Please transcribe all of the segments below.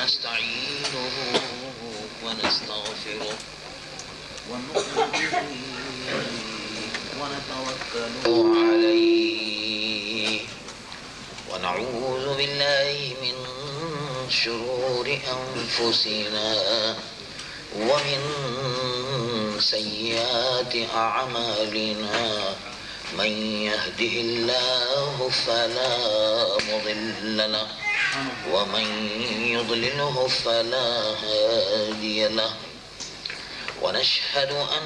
ونستعينه ونستغفره ونؤمن به ونتوكل عليه ونعوذ بالله من شرور أنفسنا ومن سيئات أعمالنا من يهده الله فلا مضل له ومن يضلله فلا هادي له ونشهد أن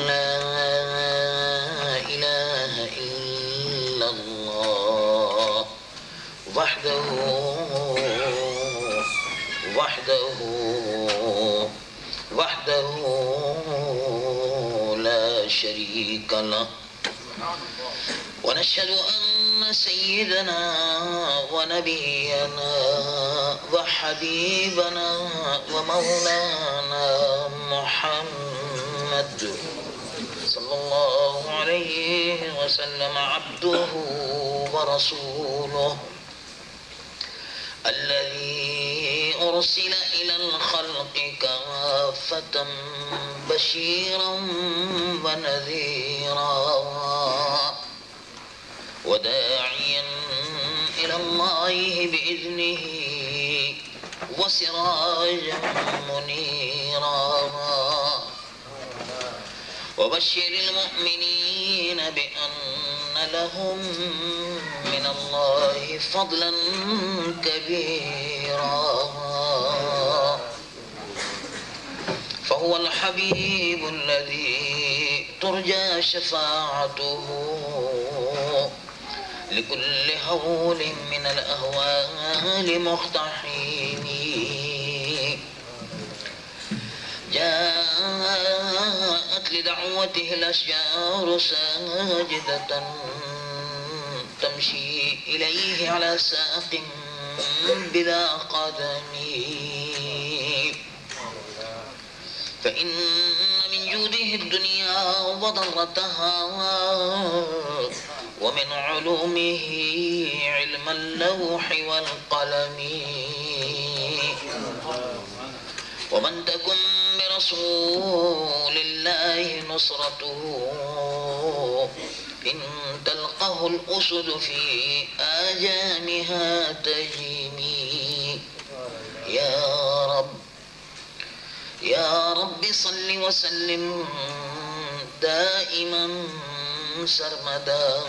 لا إله إلا الله وحده لا شريك له ونشهد أن سيدنا ونبينا وحبيبنا ومولانا محمد صلى الله عليه وسلم عبده ورسوله الذي أرسل إلى الخلق كافة بشيرا ونذيرا وداعيا إلى الله بإذنه وسراجا منيرا وبشر المؤمنين بأن لهم من الله فضلا كبيرا فهو الحبيب الذي ترجى شفاعته لكل هول من الأهوال مقتحم جاءت لدعوته الأشجار ساجدة تمشي إليه على ساق بلا قدم فإن من جوده الدنيا وضرتها ومن علومه علم اللوح والقلم ومن تكن برسول الله نصرته إن تلقه الأسد في آجامها تجمي يا رب صل وسلم دائما سرمدا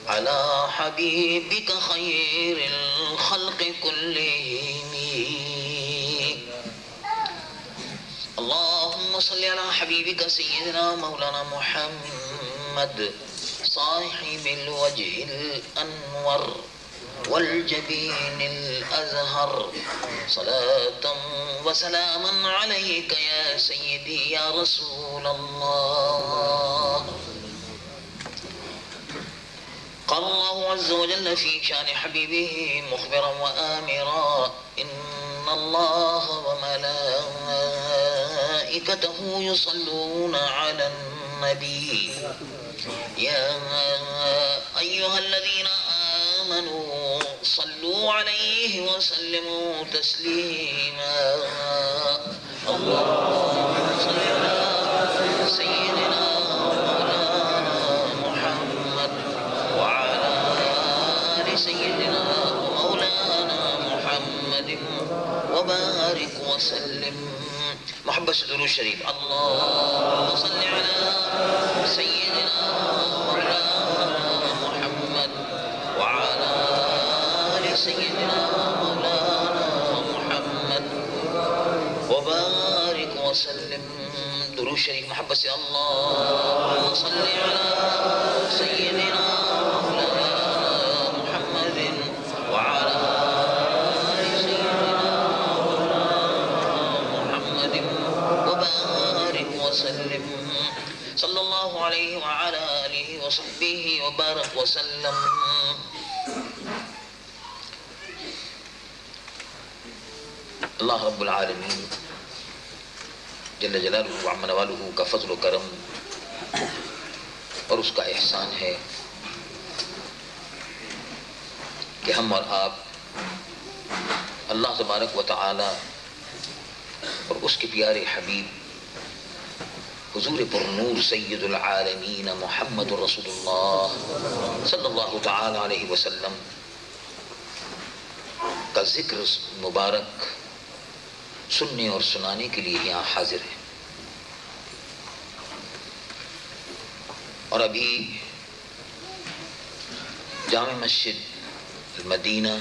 على حبيبك خير الخلق كلهم اللهم صل على حبيبك سيدنا مولانا محمد صاحب الوجه الأنور والجبين الأزهر صلاة وسلاما عليك يا سيدي يا رسول الله قال الله عز وجل في شان حبيبه مخبرا وآمرا إن الله وملائكته يصلون على النبي يا أيها الذين آمنوا صلوا عليه وسلموا تسليما اللهم صل على سيدنا مولانا محمد وعلى آل سيدنا مولانا محمد وبارك وسلم محبة صدور الشريف اللهم صل على سيدنا مولانا محمد وعلى آل سيدنا مولانا محمد وبارك وسلم درود الشريف محبة سي اللهم صل على سيدنا مولانا محمد وعلى آل سيدنا مولانا محمد وبارك وسلم صلى الله عليه وعلى آله وصحبه وبارك وسلم اللہ رب العالمین جل جلالہ وعم نوالہ کا فضل و کرم اور اس کا احسان ہے کہ ہم اور آپ اللہ تبارک و تعالی اور اس کے پیارے حبیب حضور پر نور سید العالمین محمد رسول اللہ صلی اللہ تعالی علیہ وسلم کا ذکر مبارک سننے اور سنانے کے لیے یہاں حاضر ہے. اور ابھی جامع مسجد المدینہ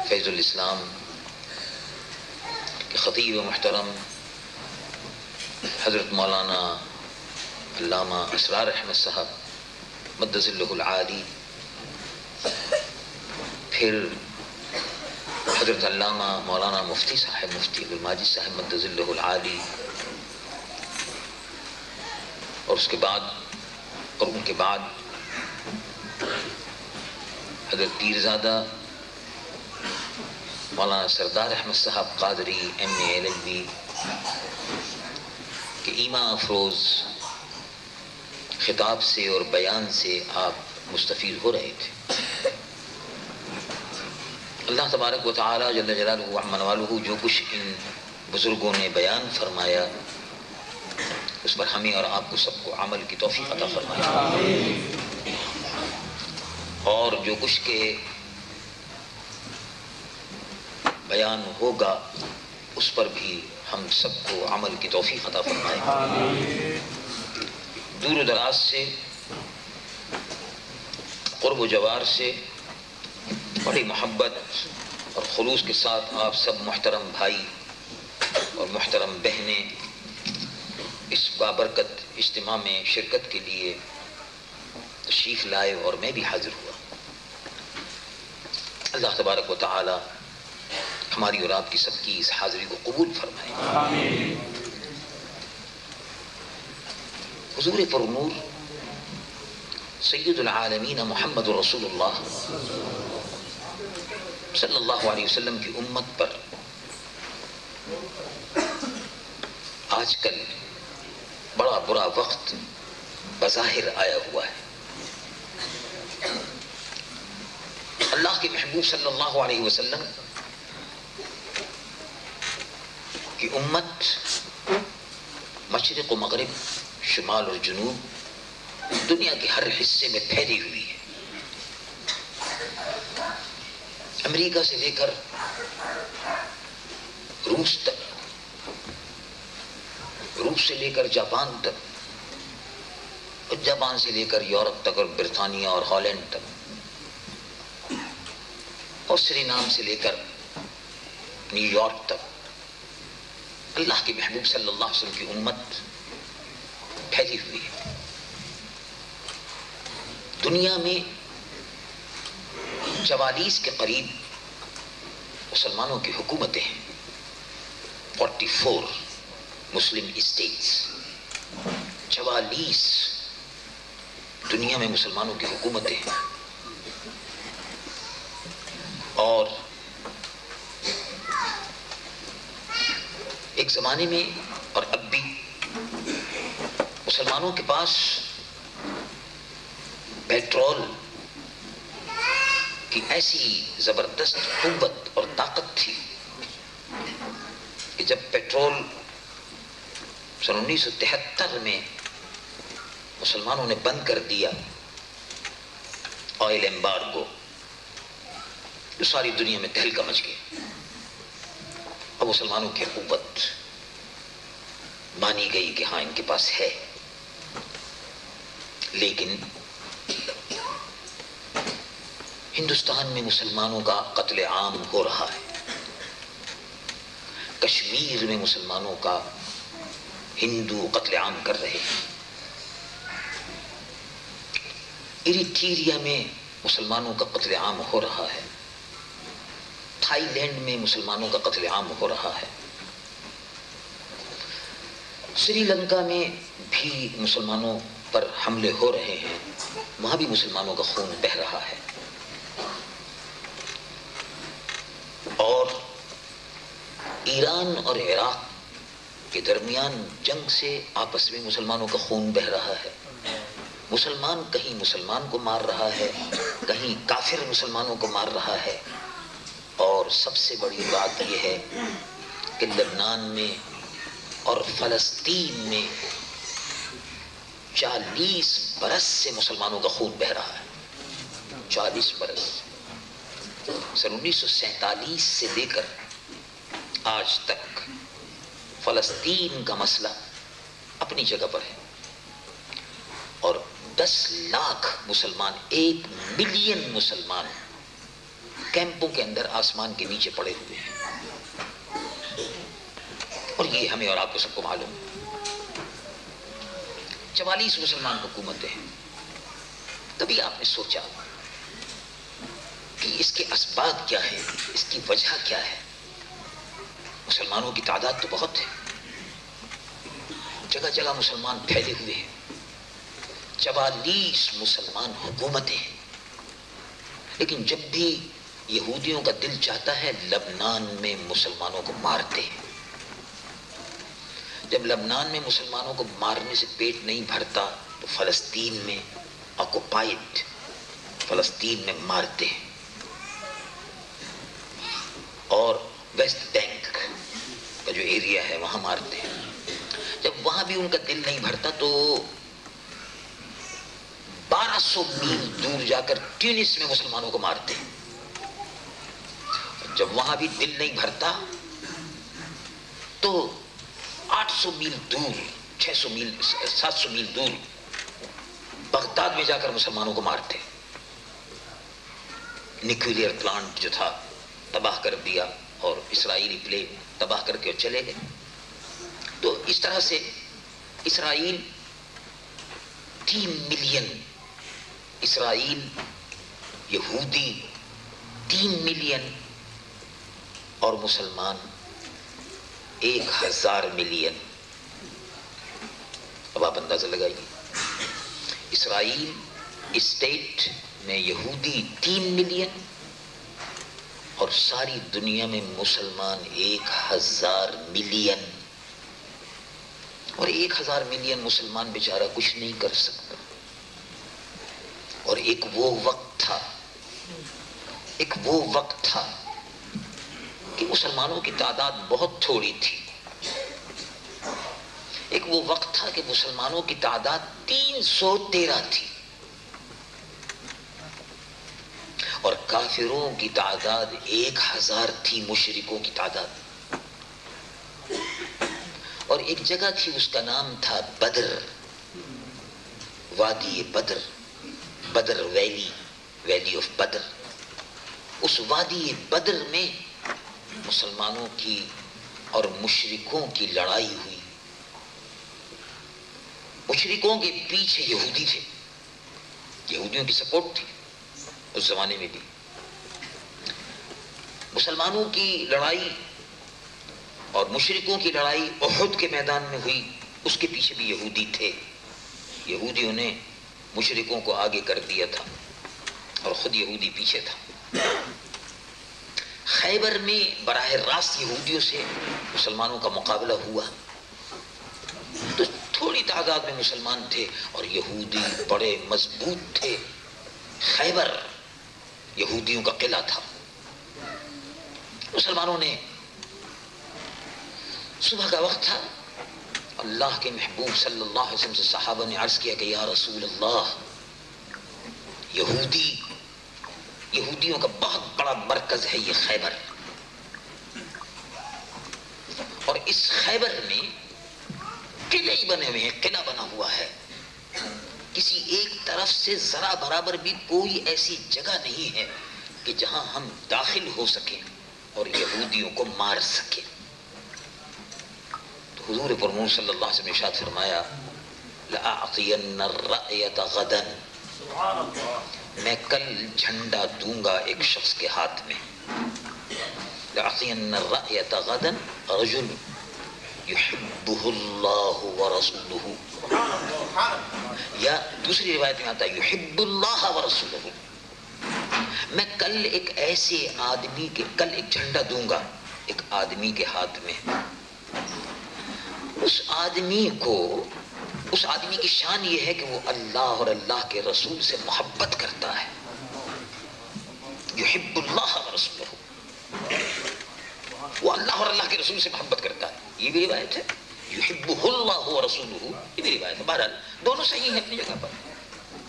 فیض الاسلام کے خطیب محترم حضرت مولانا علامہ اسرار احمد صاحب مد ظلہ العالی، پھر حضرت علامہ مولانا مفتی صاحب مفتی عبدالماجد صاحب مد ظلہ العالی، اور اس کے بعد اور ان کے بعد حضرت پیرزادہ مولانا سردار احمد صاحب قادری ایم اے LLB کہ ایمان افروز خطاب سے اور بیان سے آپ مستفید ہو رہے تھے. اللہ تبارک و تعالی جل جلالہ وعمن والہ جو کچھ ان بزرگوں نے بیان فرمایا اس پر ہمیں اور آپ کو سب کو عمل کی توفیق عطا فرمائے، اور جو کچھ کے بیان ہوگا اس پر بھی ہم سب کو عمل کی توفیق عطا فرمائے. دور و دراز سے، قرب و جوار سے بڑی محبت اور خلوص کے ساتھ آپ سب محترم بھائی اور محترم بہنیں اس بابرکت اجتماع میں شرکت کے لیے تشریف لائے، اور میں بھی حاضر ہوا. اللہ تبارک و تعالی ہماری اور آپ کی سب کی اس حاضری کو قبول فرمائے. آمین. حضور پر نور سید العالمین محمد رسول اللہ صلی اللہ علیہ وسلم کی امت پر آج کل بڑا برا وقت بظاہر آیا ہوا ہے. اللہ کے محبوب صلی اللہ علیہ وسلم کی امت مشرق و مغرب، شمال اور جنوب، دنیا کے ہر حصے میں پھیلی ہوئی ہے. امریکہ سے لے کر روس تک، روس سے لے کر جاپان تک، اور جاپان سے لے کر یورپ تک، اور برطانیہ اور ہالینڈ تک، اور سرینام سے لے کر نیو یارک تک اللہ کے محبوب صلی اللہ علیہ وسلم کی امت پھیلی ہوئی ہے. دنیا میں 44 کے قریب مسلمانوں کی حکومتیں ہیں. 44 مسلم اسٹیٹس، 44 دنیا میں مسلمانوں کی حکومتیں ہیں. اور ایک زمانے میں اور اب بھی مسلمانوں کے پاس پیٹرول کی ایسی زبردست قوت اور طاقت تھی کہ جب پیٹرول سن 1973 میں مسلمانوں نے بند کر دیا، آئل ایمبارگو، تو ساری دنیا میں تہلکہ مچ گئی. اب مسلمانوں کی قوت مانی گئی کہ ہاں ان کے پاس ہے. لیکن ہندوستان میں مسلمانوں کا قتل عام ہو رہا ہے. کشمیر میں مسلمانوں کا ہندو قتل عام کر رہے ہیں. ایریٹیریا میں مسلمانوں کا قتل عام ہو رہا ہے. تھائی لینڈ میں مسلمانوں کا قتل عام ہو رہا ہے. سری لنکا میں بھی مسلمانوں پر حملے ہو رہے ہیں، وہاں بھی مسلمانوں کا خون بہہ رہا ہے. اور ایران اور عراق کے درمیان جنگ سے آپس میں مسلمانوں کا خون بہہ رہا ہے. مسلمان کہیں مسلمان کو مار رہا ہے، کہیں کافر مسلمانوں کو مار رہا ہے، اور سب سے بڑی بات یہ ہے کہ لبنان میں اور فلسطین میں 40 برس سے مسلمانوں کا خون بہہ رہا ہے. 40 برس. سن 1947 سے لے کر آج تک فلسطین کا مسئلہ اپنی جگہ پر ہے اور 10 لاکھ مسلمان، 1 ملین مسلمان کیمپوں کے اندر آسمان کے نیچے پڑے ہوئے ہیں. اور یہ ہمیں اور آپ کو سب کو معلوم ہے. 44 مسلمان حکومتیں ہیں. کبھی آپ نے سوچا کہ اس کے اسباب کیا ہے، اس کی وجہ کیا ہے؟ مسلمانوں کی تعداد تو بہت ہے، جگہ جگہ مسلمان پھیلے ہوئے ہیں، 44 مسلمان حکومتیں ہیں، لیکن جب بھی یہودیوں کا دل چاہتا ہے لبنان میں مسلمانوں کو مارتے ہیں. جب لبنان میں مسلمانوں کو مارنے سے پیٹ نہیں بھرتا تو فلسطین میں آکوپائڈ فلسطین میں مارتے ہیں اور ویسٹ بینک کا جو ایریا ہے وہاں مارتے ہیں. جب وہاں بھی ان کا دل نہیں بھرتا تو 1200 میل دور جا کر ٹیونس میں مسلمانوں کو مارتے ہیں. جب وہاں بھی دل نہیں بھرتا تو 800 میل دور، 600 میل، 700 میل دور بغداد میں جا کر مسلمانوں کو مارتے. نیوکلیئر پلانٹ جو تھا تباہ کر دیا اور اسرائیلی پلین تباہ کر کے چلے گئے. تو اس طرح سے اسرائیل 3 ملین، اسرائیل یہودی 3 ملین اور مسلمان 1000 ملین. اب آپ اندازہ لگائیے، اسرائیل اسٹیٹ میں یہودی 3 ملین اور ساری دنیا میں مسلمان 1000 ملین. اور 1000 ملین مسلمان بیچارہ کچھ نہیں کر سکتا. اور ایک وہ وقت تھا کہ مسلمانوں کی تعداد بہت تھوڑی تھی. ایک وہ وقت تھا کہ مسلمانوں کی تعداد 313 تھی اور کافروں کی تعداد 1000 تھی، مشرکوں کی تعداد. اور ایک جگہ تھی اس کا نام تھا بدر، وادی بدر، بدر ویلی آف بدر. اس وادی بدر میں مسلمانوں کی اور مشرکوں کی لڑائی ہوئی. مشرکوں کے پیچھے یہودی تھے، یہودیوں کی سپورٹ تھی اس زمانے میں بھی. مسلمانوں کی لڑائی اور مشرکوں کی لڑائی احد کے میدان میں ہوئی، اس کے پیچھے بھی یہودی تھے. یہودیوں نے مشرکوں کو آگے کر دیا تھا اور خود یہودی پیچھے تھا. خیبر میں براہ راست یہودیوں سے مسلمانوں کا مقابلہ ہوا تو تھوڑی تعداد میں مسلمان تھے اور یہودی بڑے مضبوط تھے. خیبر یہودیوں کا قلعہ تھا. مسلمانوں نے، صبح کا وقت تھا، اللہ کے محبوب صلی اللہ علیہ وسلم سے صحابہ نے عرض کیا کہ یا رسول اللہ، یہودیوں کا بہت بڑا مرکز ہے یہ خیبر، اور اس خیبر میں قلعے ہی بنے ہوئے ہیں، قلعہ بنا ہوا ہے. کسی ایک طرف سے ذرا برابر بھی کوئی ایسی جگہ نہیں ہے کہ جہاں ہم داخل ہو سکیں اور یہودیوں کو مار سکیں. تو حضور پرنور صلی اللہ علیہ وسلم نے ارشاد فرمایا لَأَعْطِيَنَّ الرَّأْيَةَ غَدًا، میں کل جھنڈا دوں گا ایک شخص کے ہاتھ میں. لَأَعْطِيَنَّ الرَّأْيَةَ غَدًا رَجُلٌ يُحِبُّهُ اللَّهُ وَرَسُولُهُ، یا دوسری روایت میں آتا ہے يُحِبُّ اللَّهَ وَرَسُولُهُ. میں کل ایک ایسے آدمی کے، کل ایک جھنڈا دوں گا ایک آدمی کے ہاتھ میں. اس آدمی کی شان یہ ہے کہ وہ اللہ اور اللہ کے رسول سے محبت کرتا ہے. يُحِبُّ اللَّهَ وَرَسُولُهُ. وہ اللہ اور اللہ کے رسول سے محبت کرتا ہے، یہ بھی روایت ہے. یحبہ اللہ ورسولہ، یہ بھی روایت ہے. بہرحال دونوں صحیح ہیں اپنی جگہ پر،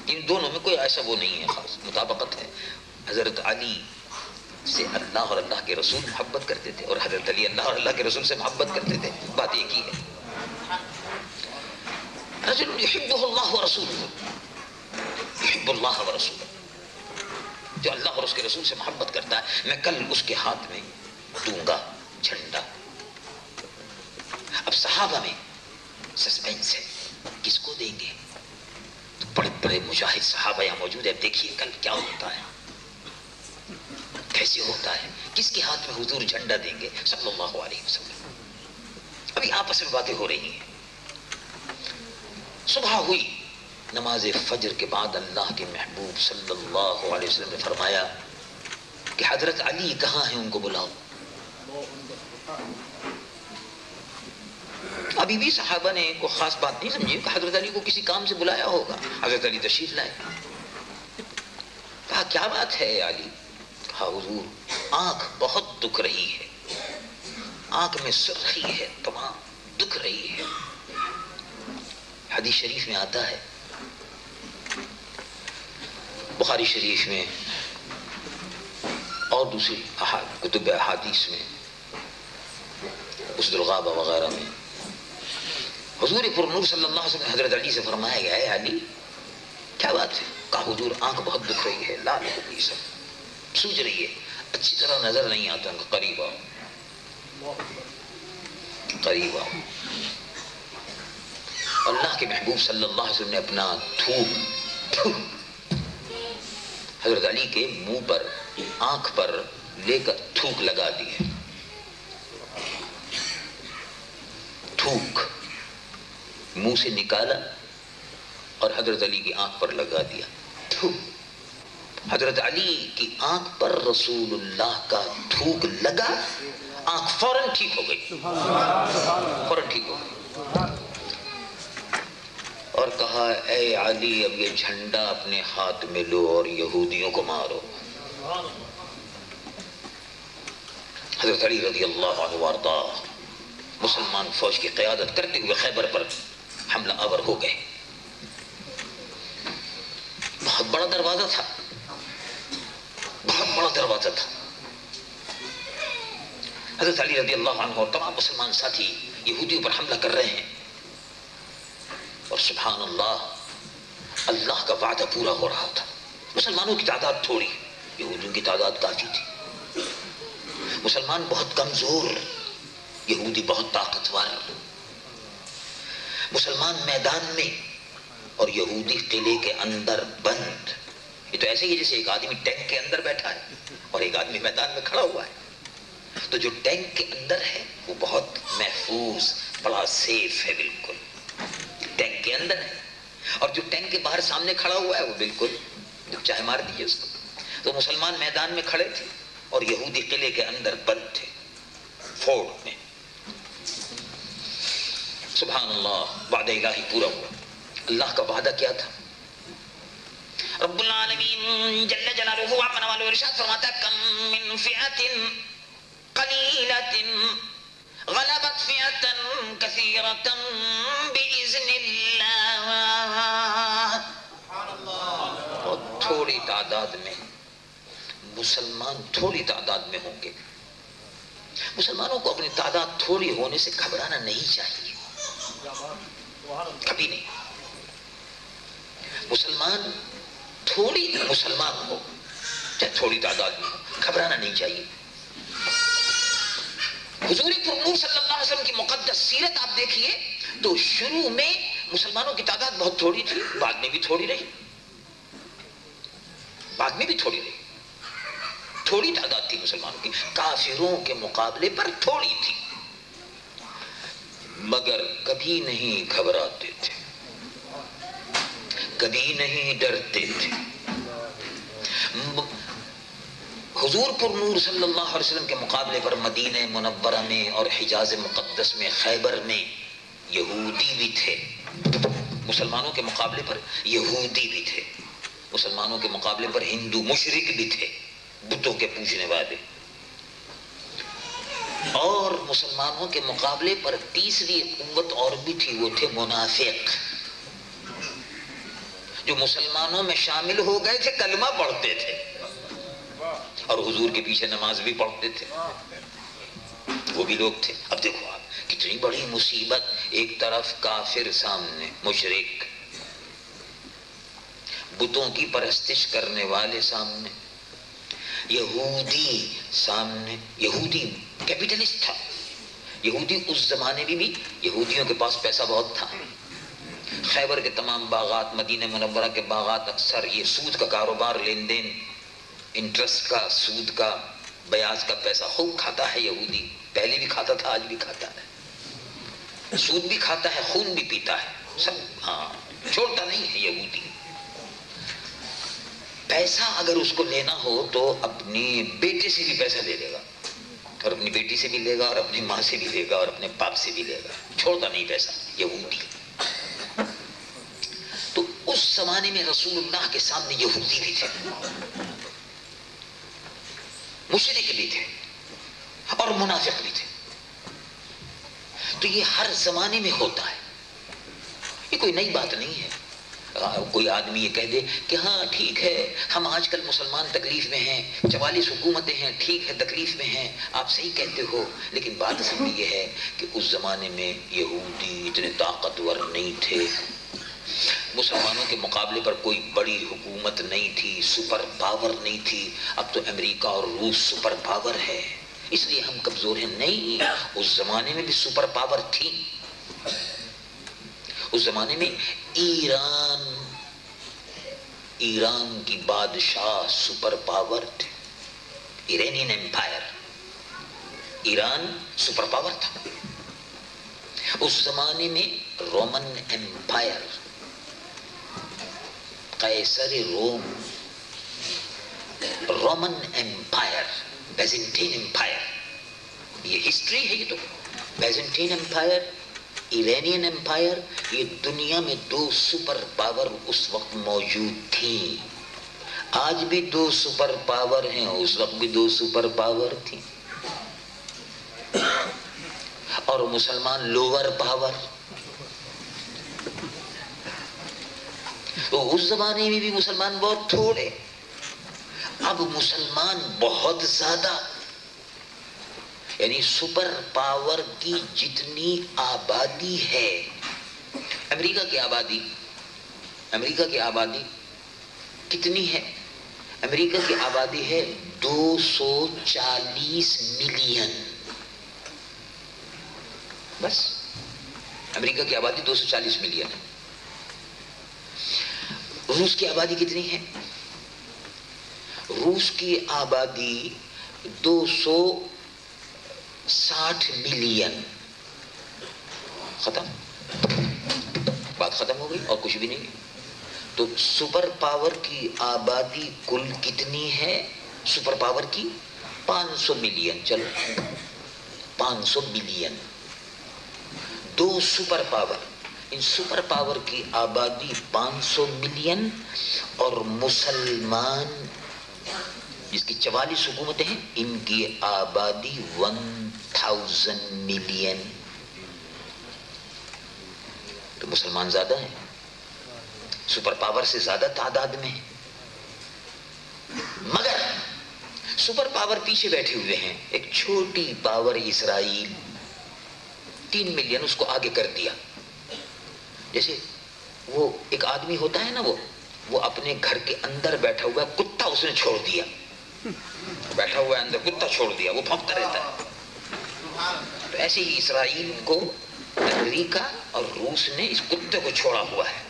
ان دونوں میں کوئی ایسا وہ نہیں ہے، خاص مطابقت ہے. حضرت علی سے اللہ اور اللہ کے رسول محبت کرتے تھے، اور حضرت علی اللہ اور اللہ کے رسول سے محبت کرتے تھے، بات ایک ہی ہے. رجل یحبہ اللہ ورسولہ، یحب اللہ ورسولہ، جو اللہ اور اس کے رسول سے محبت کرتا ہے، میں کل اس کے ہاتھ میں دوں گا جھنڈا. اب صحابہ میں سسپینس ہے، کس کو دیں گے؟ تو بڑے بڑے مجاہد صحابہ یہاں موجود ہیں، دیکھیے کل کیا ہوتا ہے، کیسے ہوتا ہے، کس کے ہاتھ میں حضور جھنڈا دیں گے صلی اللہ علیہ وسلم. ابھی آپس میں باتیں ہو رہی ہیں. صبح ہوئی، نماز فجر کے بعد اللہ کے محبوب صلی اللہ علیہ وسلم نے فرمایا کہ حضرت علی کہاں ہیں، ان کو بلاؤ. ابھی بھی صحابہ نے کوئی خاص بات نہیں سمجھی کہ حضرت علی کو کسی کام سے بلایا ہوگا. حضرت علی تشریف لائے. کہا کیا بات ہے علی؟ کہا حضور آنکھ بہت دکھ رہی ہے، آنکھ میں سرخی ہے، تمام دکھ رہی ہے. حدیث شریف میں آتا ہے، بخاری شریف میں اور دوسری کتب احادیث میں، اسد الغابہ وغیرہ میں، حضور پر نور صلی اللہ علیہ وسلم حضرت علی سے فرمایا گیا ہے علی کیا بات ہے؟ کہا حضور آنکھ بہت دکھ رہی ہے، لال ہو گئی، سب سوج رہی ہے، اچھی طرح نظر نہیں آتا. قریب آؤ، قریب آؤ. اللہ کے محبوب صلی اللہ علیہ وسلم نے اپنا تھوک حضرت علی کے منہ پر، آنکھ پر لے کر تھوک لگا دی. تھوک منہ سے نکالا اور حضرت علی کی آنکھ پر لگا دیا. حضرت علی کی آنکھ پر رسول اللہ کا تھوک لگا، آنکھ فوراً ٹھیک ہو گئی، فوراً ٹھیک ہو گئی. اور کہا اے علی اب یہ جھنڈا اپنے ہاتھ میں لو اور یہودیوں کو مارو. حضرت علی رضی اللہ عنہ وارضا مسلمان فوج کی قیادت کرتے ہوئے خیبر پر حملہ آور ہو گئے. بہت بڑا دروازہ تھا، بہت بڑا دروازہ تھا. حضرت علی رضی اللہ عنہ اور تمام مسلمان ساتھی یہودیوں پر حملہ کر رہے ہیں، اور سبحان اللہ اللہ کا وعدہ پورا ہو رہا تھا. مسلمانوں کی تعداد تھوڑی، یہودیوں کی تعداد کافی تھی. مسلمان بہت کمزور، یہودی بہت طاقتور. مسلمان میدان میں اور یہودی قلعے کے اندر بند. یہ تو ایسے ہی جیسے ایک آدمی ٹینک کے اندر بیٹھا ہے اور ایک آدمی میدان میں کھڑا ہوا ہے. تو جو ٹینک کے اندر ہے وہ بہت محفوظ، بڑا سیف ہے، بالکل ٹینک کے اندر ہے. اور جو ٹینک کے باہر سامنے کھڑا ہوا ہے وہ بالکل چاہے مار دیجیے اس کو. تو مسلمان میدان میں کھڑے تھے اور یہودی قلعے کے اندر بند تھے، فورٹ میں. سبحان اللہ، وعدہ الہی پورا ہوا. اللہ کا وعدہ کیا تھا؟ رب العالمین جل جلالہ عمن والو ارشاد فرماتا ہے کم من فئۃ قلیلۃ غلبت فئۃ کثیرۃ باذن اللہ. اور تھوڑی تعداد میں مسلمان تھوڑی تعداد میں ہوں گے. مسلمانوں کو اپنی تعداد تھوڑی ہونے سے گھبرانا نہیں چاہیے، کبھی نہیں. مسلمان تھوڑی مسلمان ہو چاہے تھوڑی تعداد میں ہو، گھبرانا نہیں چاہیے. حضور پرنور صلی اللہ علیہ وسلم کی مقدس سیرت آپ دیکھیے تو شروع میں مسلمانوں کی تعداد بہت تھوڑی تھی، بعد میں بھی تھوڑی رہی، بعد میں بھی تھوڑی رہی. تھوڑی تعداد تھی مسلمانوں کی، کافروں کے مقابلے پر تھوڑی تھی، مگر کبھی نہیں گھبراتے تھے، کبھی نہیں ڈرتے تھے. حضور پر نور صلی اللہ علیہ وسلم کے مقابلے پر مدینہ منورہ میں اور حجاز مقدس میں، خیبر میں یہودی بھی تھے. مسلمانوں کے مقابلے پر یہودی بھی تھے، مسلمانوں کے مقابلے پر ہندو مشرک بھی تھے، بتوں کے پوجنے والے. اور مسلمانوں کے مقابلے پر تیسری قوت اور بھی تھی، وہ تھے منافق، جو مسلمانوں میں شامل ہو گئے تھے، کلمہ پڑھتے تھے اور حضور کے پیچھے نماز بھی پڑھتے تھے، وہ بھی لوگ تھے۔ اب دیکھو آپ کتنی بڑی مصیبت، ایک طرف کافر سامنے، مشرک، بتوں کی پرستش کرنے والے سامنے، یہودی سامنے۔ یہودی کیپیٹلسٹ تھا، یہودی اس زمانے میں بھی یہودیوں کے پاس پیسہ بہت تھا۔ خیبر کے تمام باغات، مدینہ منورہ کے باغات، اکثر یہ سود کا کاروبار، لین دین، انٹرسٹ کا، سود کا، بیاض کا پیسہ خوب کھاتا ہے یہودی، پہلے بھی کھاتا تھا، آج بھی کھاتا ہے، سود بھی کھاتا ہے، خون بھی پیتا ہے، سب ہاں چھوڑتا نہیں ہے یہودی۔ پیسہ اگر اس کو لینا ہو تو اپنی بیٹے سے بھی پیسہ لے لے گا، اور اپنی بیٹی سے بھی لے گا، اور اپنی ماں سے بھی لے گا، اور اپنے باپ سے بھی لے گا، چھوڑتا نہیں پیسہ یہودی۔ تو اس زمانے میں رسول اللہ کے سامنے یہودی بھی تھے، مشرک بھی تھے، اور منافق بھی تھے۔ تو یہ ہر زمانے میں ہوتا ہے، یہ کوئی نئی بات نہیں ہے۔ کوئی آدمی یہ کہہ دے کہ ہاں ٹھیک ہے، ہم آج کل مسلمان تکلیف میں ہیں، 44 حکومتیں ہیں، ٹھیک ہے تکلیف میں ہیں، آپ صحیح کہتے ہو، لیکن بات اصل میں یہ ہے کہ اس زمانے میں یہودی اتنے طاقتور نہیں تھے، مسلمانوں کے مقابلے پر کوئی بڑی حکومت نہیں تھی، سپر پاور نہیں تھی۔ اب تو امریکہ اور روس سپر پاور ہے، اس لیے ہم کمزور ہیں، نہیں، اس زمانے میں بھی سپر پاور تھی۔ اس زمانے میں ایران کی بادشاہ سپر پاور تھے، Iranian empire, Iran super power تھا۔ اس زمانے میں رومن امپائر، قیصر روم، رومن امپائر، بیزنٹین امپائر، یہ ہسٹری ہے، یہ تو بیزنٹین امپائر، ایرانین امپائر، یہ دنیا میں 2 سپر پاور اس وقت موجود تھیں۔ آج بھی 2 سپر پاور ہیں، اس وقت بھی 2 سپر پاور تھیں، اور مسلمان لوور پاور۔ تو اس زمانے میں بھی مسلمان بہت تھوڑے، اب مسلمان بہت زیادہ، یعنی سپر پاور کی جتنی آبادی ہے، امریکہ کی آبادی کتنی ہے؟ امریکہ کی آبادی ہے 240 ملین، بس امریکہ کی آبادی 240 ملین ہے۔ روس کی آبادی کتنی ہے؟ روس کی آبادی 260 ملین۔ ختم، بات ختم ہو گئی، اور کچھ بھی نہیں۔ تو سپر پاور کی آبادی کل کتنی ہے؟ سپر پاور کی 500 ملین، چلو 500 ملین، 2 سپر پاور، ان سپر پاور کی آبادی 500 ملین، اور مسلمان جس کی 44 حکومتیں ہیں، ان کی آبادی 1000 ملین۔ تو مسلمان زیادہ ہیں، سپر پاور سے زیادہ تعداد میں، مگر سپر پاور پیچھے بیٹھے ہوئے ہیں۔ ایک چھوٹی پاور اسرائیل 3 ملین، اس کو آگے کر دیا۔ جیسے وہ ایک آدمی ہوتا ہے نا، وہ اپنے گھر کے اندر بیٹھا ہوا ہے، کتا اس نے چھوڑ دیا، بیٹھا ہوا ہے اندر، کتا چھوڑ دیا، وہ بھونکتا رہتا ہے۔ تو ایسے ہی اسرائیل کو امریکہ اور روس نے اس کتے کو چھوڑا ہوا ہے،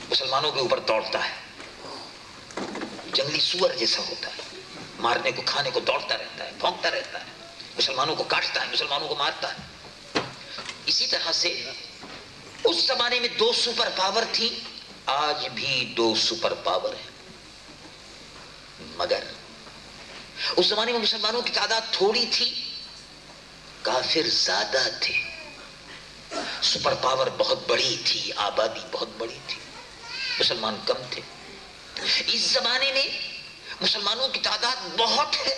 مسلمانوں کے اوپر دوڑتا ہے، جنگلی سور جیسا ہوتا ہے، مارنے کو کھانے کو دوڑتا رہتا ہے، بھونکتا رہتا ہے، مسلمانوں کو کاٹتا ہے، مسلمانوں کو مارتا ہے۔ اسی طرح سے اس زمانے میں 2 سپر پاور تھی، آج بھی 2 سپر پاور ہیں، مگر اس زمانے میں مسلمانوں کی تعداد تھوڑی تھی، کافر زیادہ تھے، سپر پاور بہت بڑی تھی، آبادی بہت بڑی تھی، مسلمان کم تھے۔ اس زمانے میں مسلمانوں کی تعداد بہت ہے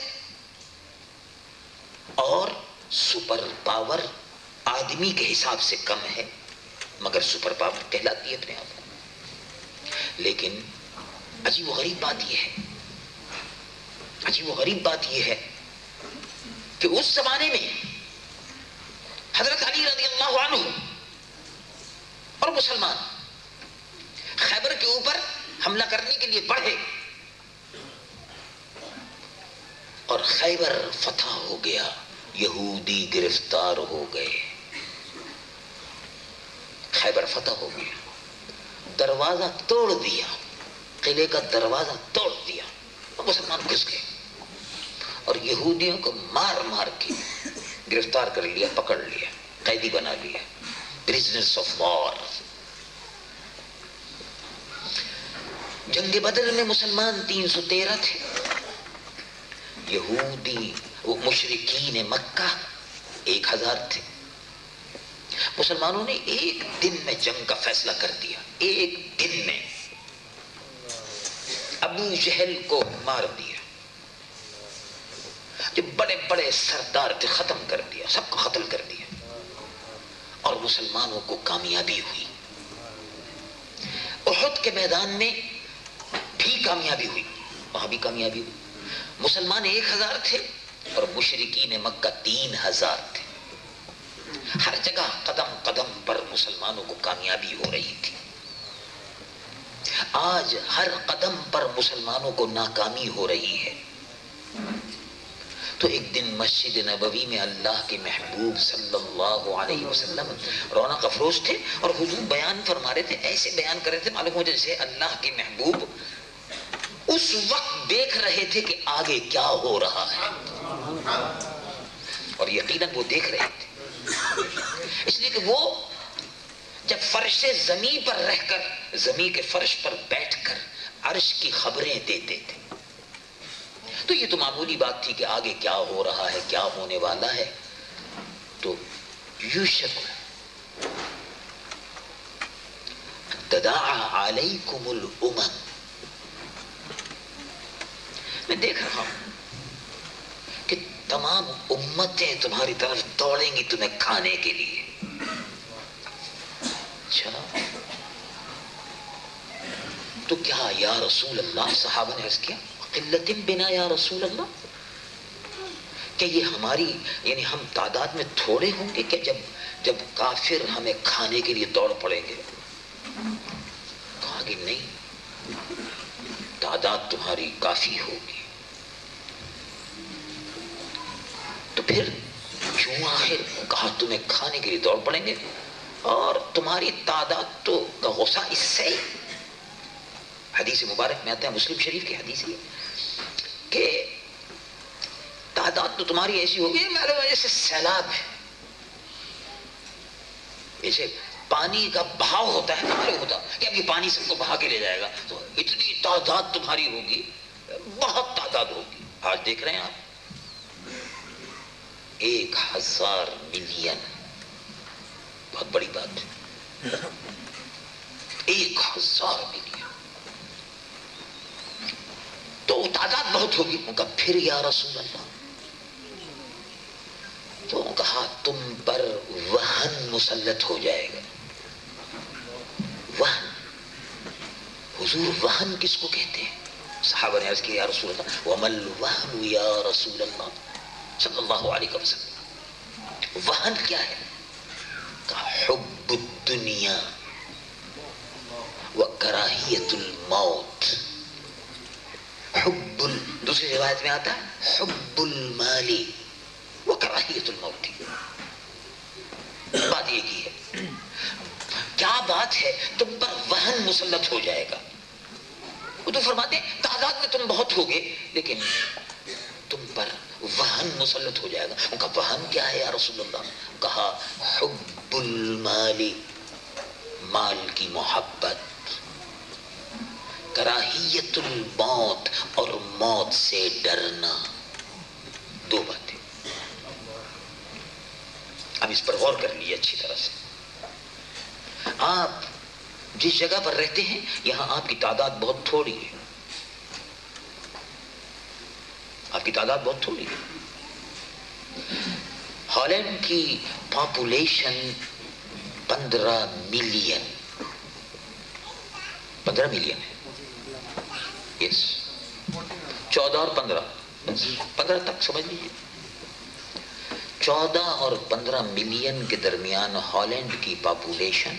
اور سپر پاور آدمی کے حساب سے کم ہے مگر سپر پاور کہلاتی ہے اپنے آپ کو. لیکن عجیب و غریب بات یہ ہے، عجیب و غریب بات یہ ہے کہ اس زمانے میں حضرت علی رضی اللہ عنہ اور مسلمان خیبر کے اوپر حملہ کرنے کے لیے بڑھے اور خیبر فتح ہو گیا، یہودی گرفتار ہو گئے. خیبر فتح ہو گیا، دروازہ توڑ دیا، قلعے کا دروازہ توڑ دیا اور مسلمان گھس گئے اور یہودیوں کو مار مار کے گرفتار کر لیا، پکڑ لیا، قیدی بنا لیا، پرزنرز آف وار. جنگ بدر میں مسلمان 313 تھے، یہودی وہ مشرکین مکہ 1000 تھے. مسلمانوں نے ایک دن میں جنگ کا فیصلہ کر دیا، ایک دن میں ابو جہل کو مار دیا، جو بڑے بڑے سردار تھے ختم کر دیا، سب کو قتل کر دیا اور مسلمانوں کو کامیابی ہوئی. احد کے میدان میں بھی کامیابی ہوئی، وہاں بھی کامیابی ہوئی. مسلمان 1000 تھے اور مشرکین مکہ 3000 تھے. ہر جگہ قدم قدم پر مسلمانوں کو کامیابی ہو رہی تھی. آج ہر قدم پر مسلمانوں کو ناکامی ہو رہی ہے. تو ایک دن مسجد نبوی میں اللہ کے محبوب صلی اللہ علیہ وسلم رونق افروز تھے اور حضور بیان فرما رہے تھے، ایسے بیان کر رہے تھے معلوم ہو جیسے اللہ کے محبوب اس وقت دیکھ رہے تھے کہ آگے کیا ہو رہا ہے، اور یقیناً وہ دیکھ رہے تھے. اس لیے کہ وہ جب فرش زمین پر رہ کر، زمین کے فرش پر بیٹھ کر عرش کی خبریں دیتے تھے تو یہ تو معمولی بات تھی کہ آگے کیا ہو رہا ہے، کیا ہونے والا ہے. تو یوشک تداعی علیکم الامم، میں دیکھ رہا ہوں کہ تمام امتیں تمہاری طرف دوڑیں گی تمہیں کھانے کے لیے. اچھا تو کیا یا رسول اللہ، صحابہ نے عرض کیا قلت بنا یا رسول اللہ، کہ یہ ہماری یعنی ہم تعداد میں تھوڑے ہوں گے کہ جب کافر ہمیں کھانے کے لیے دوڑ پڑیں گے؟ کہا کہ نہیں، تعداد تمہاری کافی ہوگی. تو پھر کیوں آخر کہا تمہیں کھانے کے لیے دوڑ پڑیں گے اور تمہاری تعداد تو کا غصہ اس سے. حدیث مبارک میں آتا ہے، مسلم شریف کی حدیث ہے کہ تعداد تو تمہاری ایسی ہوگی میرے وجہ سے سیلاب ہے، جیسے پانی کا بہاؤ ہوتا ہے نا، ہوتا کہ اب یہ پانی سب کو بہا کے لے جائے گا، تو اتنی تعداد تمہاری ہوگی، بہت تعداد ہوگی. آج دیکھ رہے ہیں آپ 1000 ملین، بہت بڑی بات ہے، 1000 ملین، تو تعداد بہت ہوگی. ان کا پھر یا رسول اللہ، تو کہا تم پر وہن مسلط ہو جائے گا. وہن، حضور وہن کس کو کہتے ہیں؟ صحابہ نے عرض کیا یا رسول اللہ ومل وہن یا رسول اللہ صلی اللہ علیہ وسلم، وہن کیا ہے؟ کہا حب الدنیا وکراہیت الموت. دوسری روایت میں آتا ہے حب المال وکراہیت الموت. بات یہ کی ہے، کیا بات ہے تم پر وہن مسلط ہو جائے گا. وہ تو فرماتے ہیں تعداد میں تم بہت ہوگے لیکن تم پر وہن مسلط ہو جائے گا. ان کا وہن کیا ہے یا رسول اللہ؟ کہا حب المال، مال کی محبت، کراہیت الموت، اور موت سے ڈرنا. دو باتیں. اب اس پر غور کر لیجیے اچھی طرح سے. آپ جس جگہ پر رہتے ہیں یہاں آپ کی تعداد بہت تھوڑی ہے، آپ کی تعداد بہت تھوڑی ہے. ہالینڈ کی پاپولیشن 15 ملین ہے. یس 14 اور 15 تک سمجھ لیجیے. 14 اور 15 ملین کے درمیان ہالینڈ کی پاپولیشن.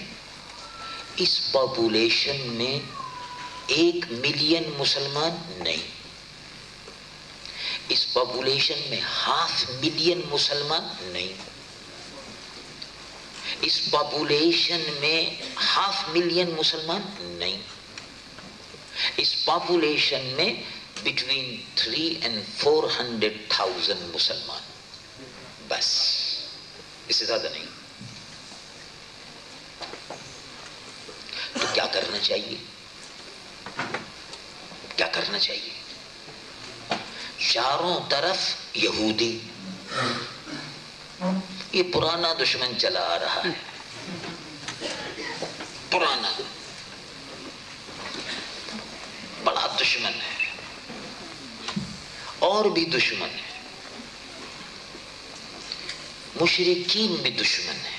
اس پاپولیشن میں 1 ملین مسلمان نہیں. اس پاپولیشن میں 0.5 ملین مسلمان نہیں. اس پاپولیشن میں 0.5 ملین مسلمان نہیں. اس پاپولیشن میں بٹوین 300 and 400,000 مسلمان، بس، اس سے زیادہ نہیں. تو کیا کرنا چاہیے؟ کیا کرنا چاہیے؟ چاروں طرف یہودی، یہ پرانا دشمن چلا آ رہا ہے، پرانا بڑا دشمن ہے، اور بھی دشمن ہے، مشرکین بھی دشمن ہے،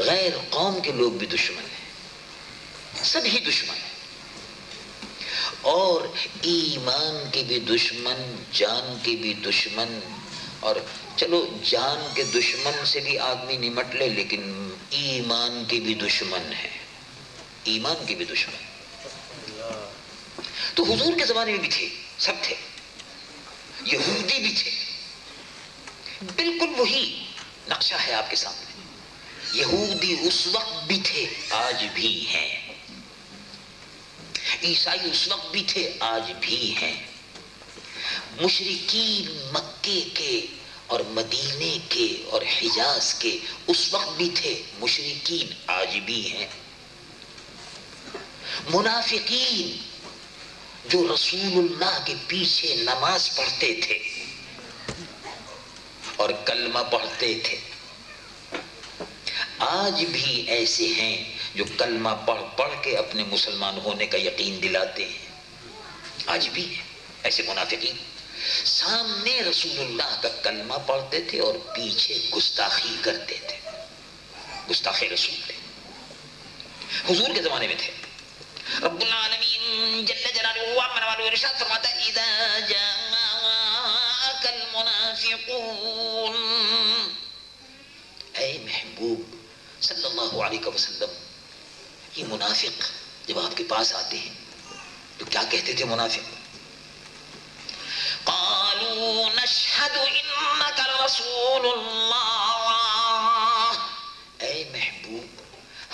غیر قوم کے لوگ بھی دشمن ہیں، سبھی دشمن ہیں. اور ایمان کے بھی دشمن، جان کے بھی دشمن. اور چلو جان کے دشمن سے بھی آدمی نمٹ لے، لیکن ایمان کے بھی دشمن ہے، ایمان کے بھی دشمن. تو حضور کے زمانے میں بھی تھے، سب تھے، یہودی بھی تھے. بالکل وہی نقشہ ہے آپ کے سامنے. یہودی اس وقت بھی تھے، آج بھی ہیں. عیسائی اس وقت بھی تھے، آج بھی ہیں. مشرکین مکے کے اور مدینے کے اور حجاز کے اس وقت بھی تھے، مشرکین آج بھی ہیں. منافقین جو رسول اللہ کے پیچھے نماز پڑھتے تھے اور کلمہ پڑھتے تھے، آج بھی ایسے ہیں جو کلمہ پڑھ پڑھ کے اپنے مسلمان ہونے کا یقین دلاتے ہیں. آج بھی ہیں ایسے منافقین. سامنے رسول اللہ کا کلمہ پڑھتے تھے اور پیچھے گستاخی کرتے تھے، گستاخ رسول تھے. حضور کے زمانے میں تھے. رب العالمین جل جلالہ ارشاد فرماتا ہے اذا جاءک المنافقون، اے محبوب صلی اللہ علیہ وسلم، یہ منافق جب آپ کے پاس آتے ہیں تو کیا کہتے تھے منافق؟ قالوا نشہد انک رسول اللہ، اے محبوب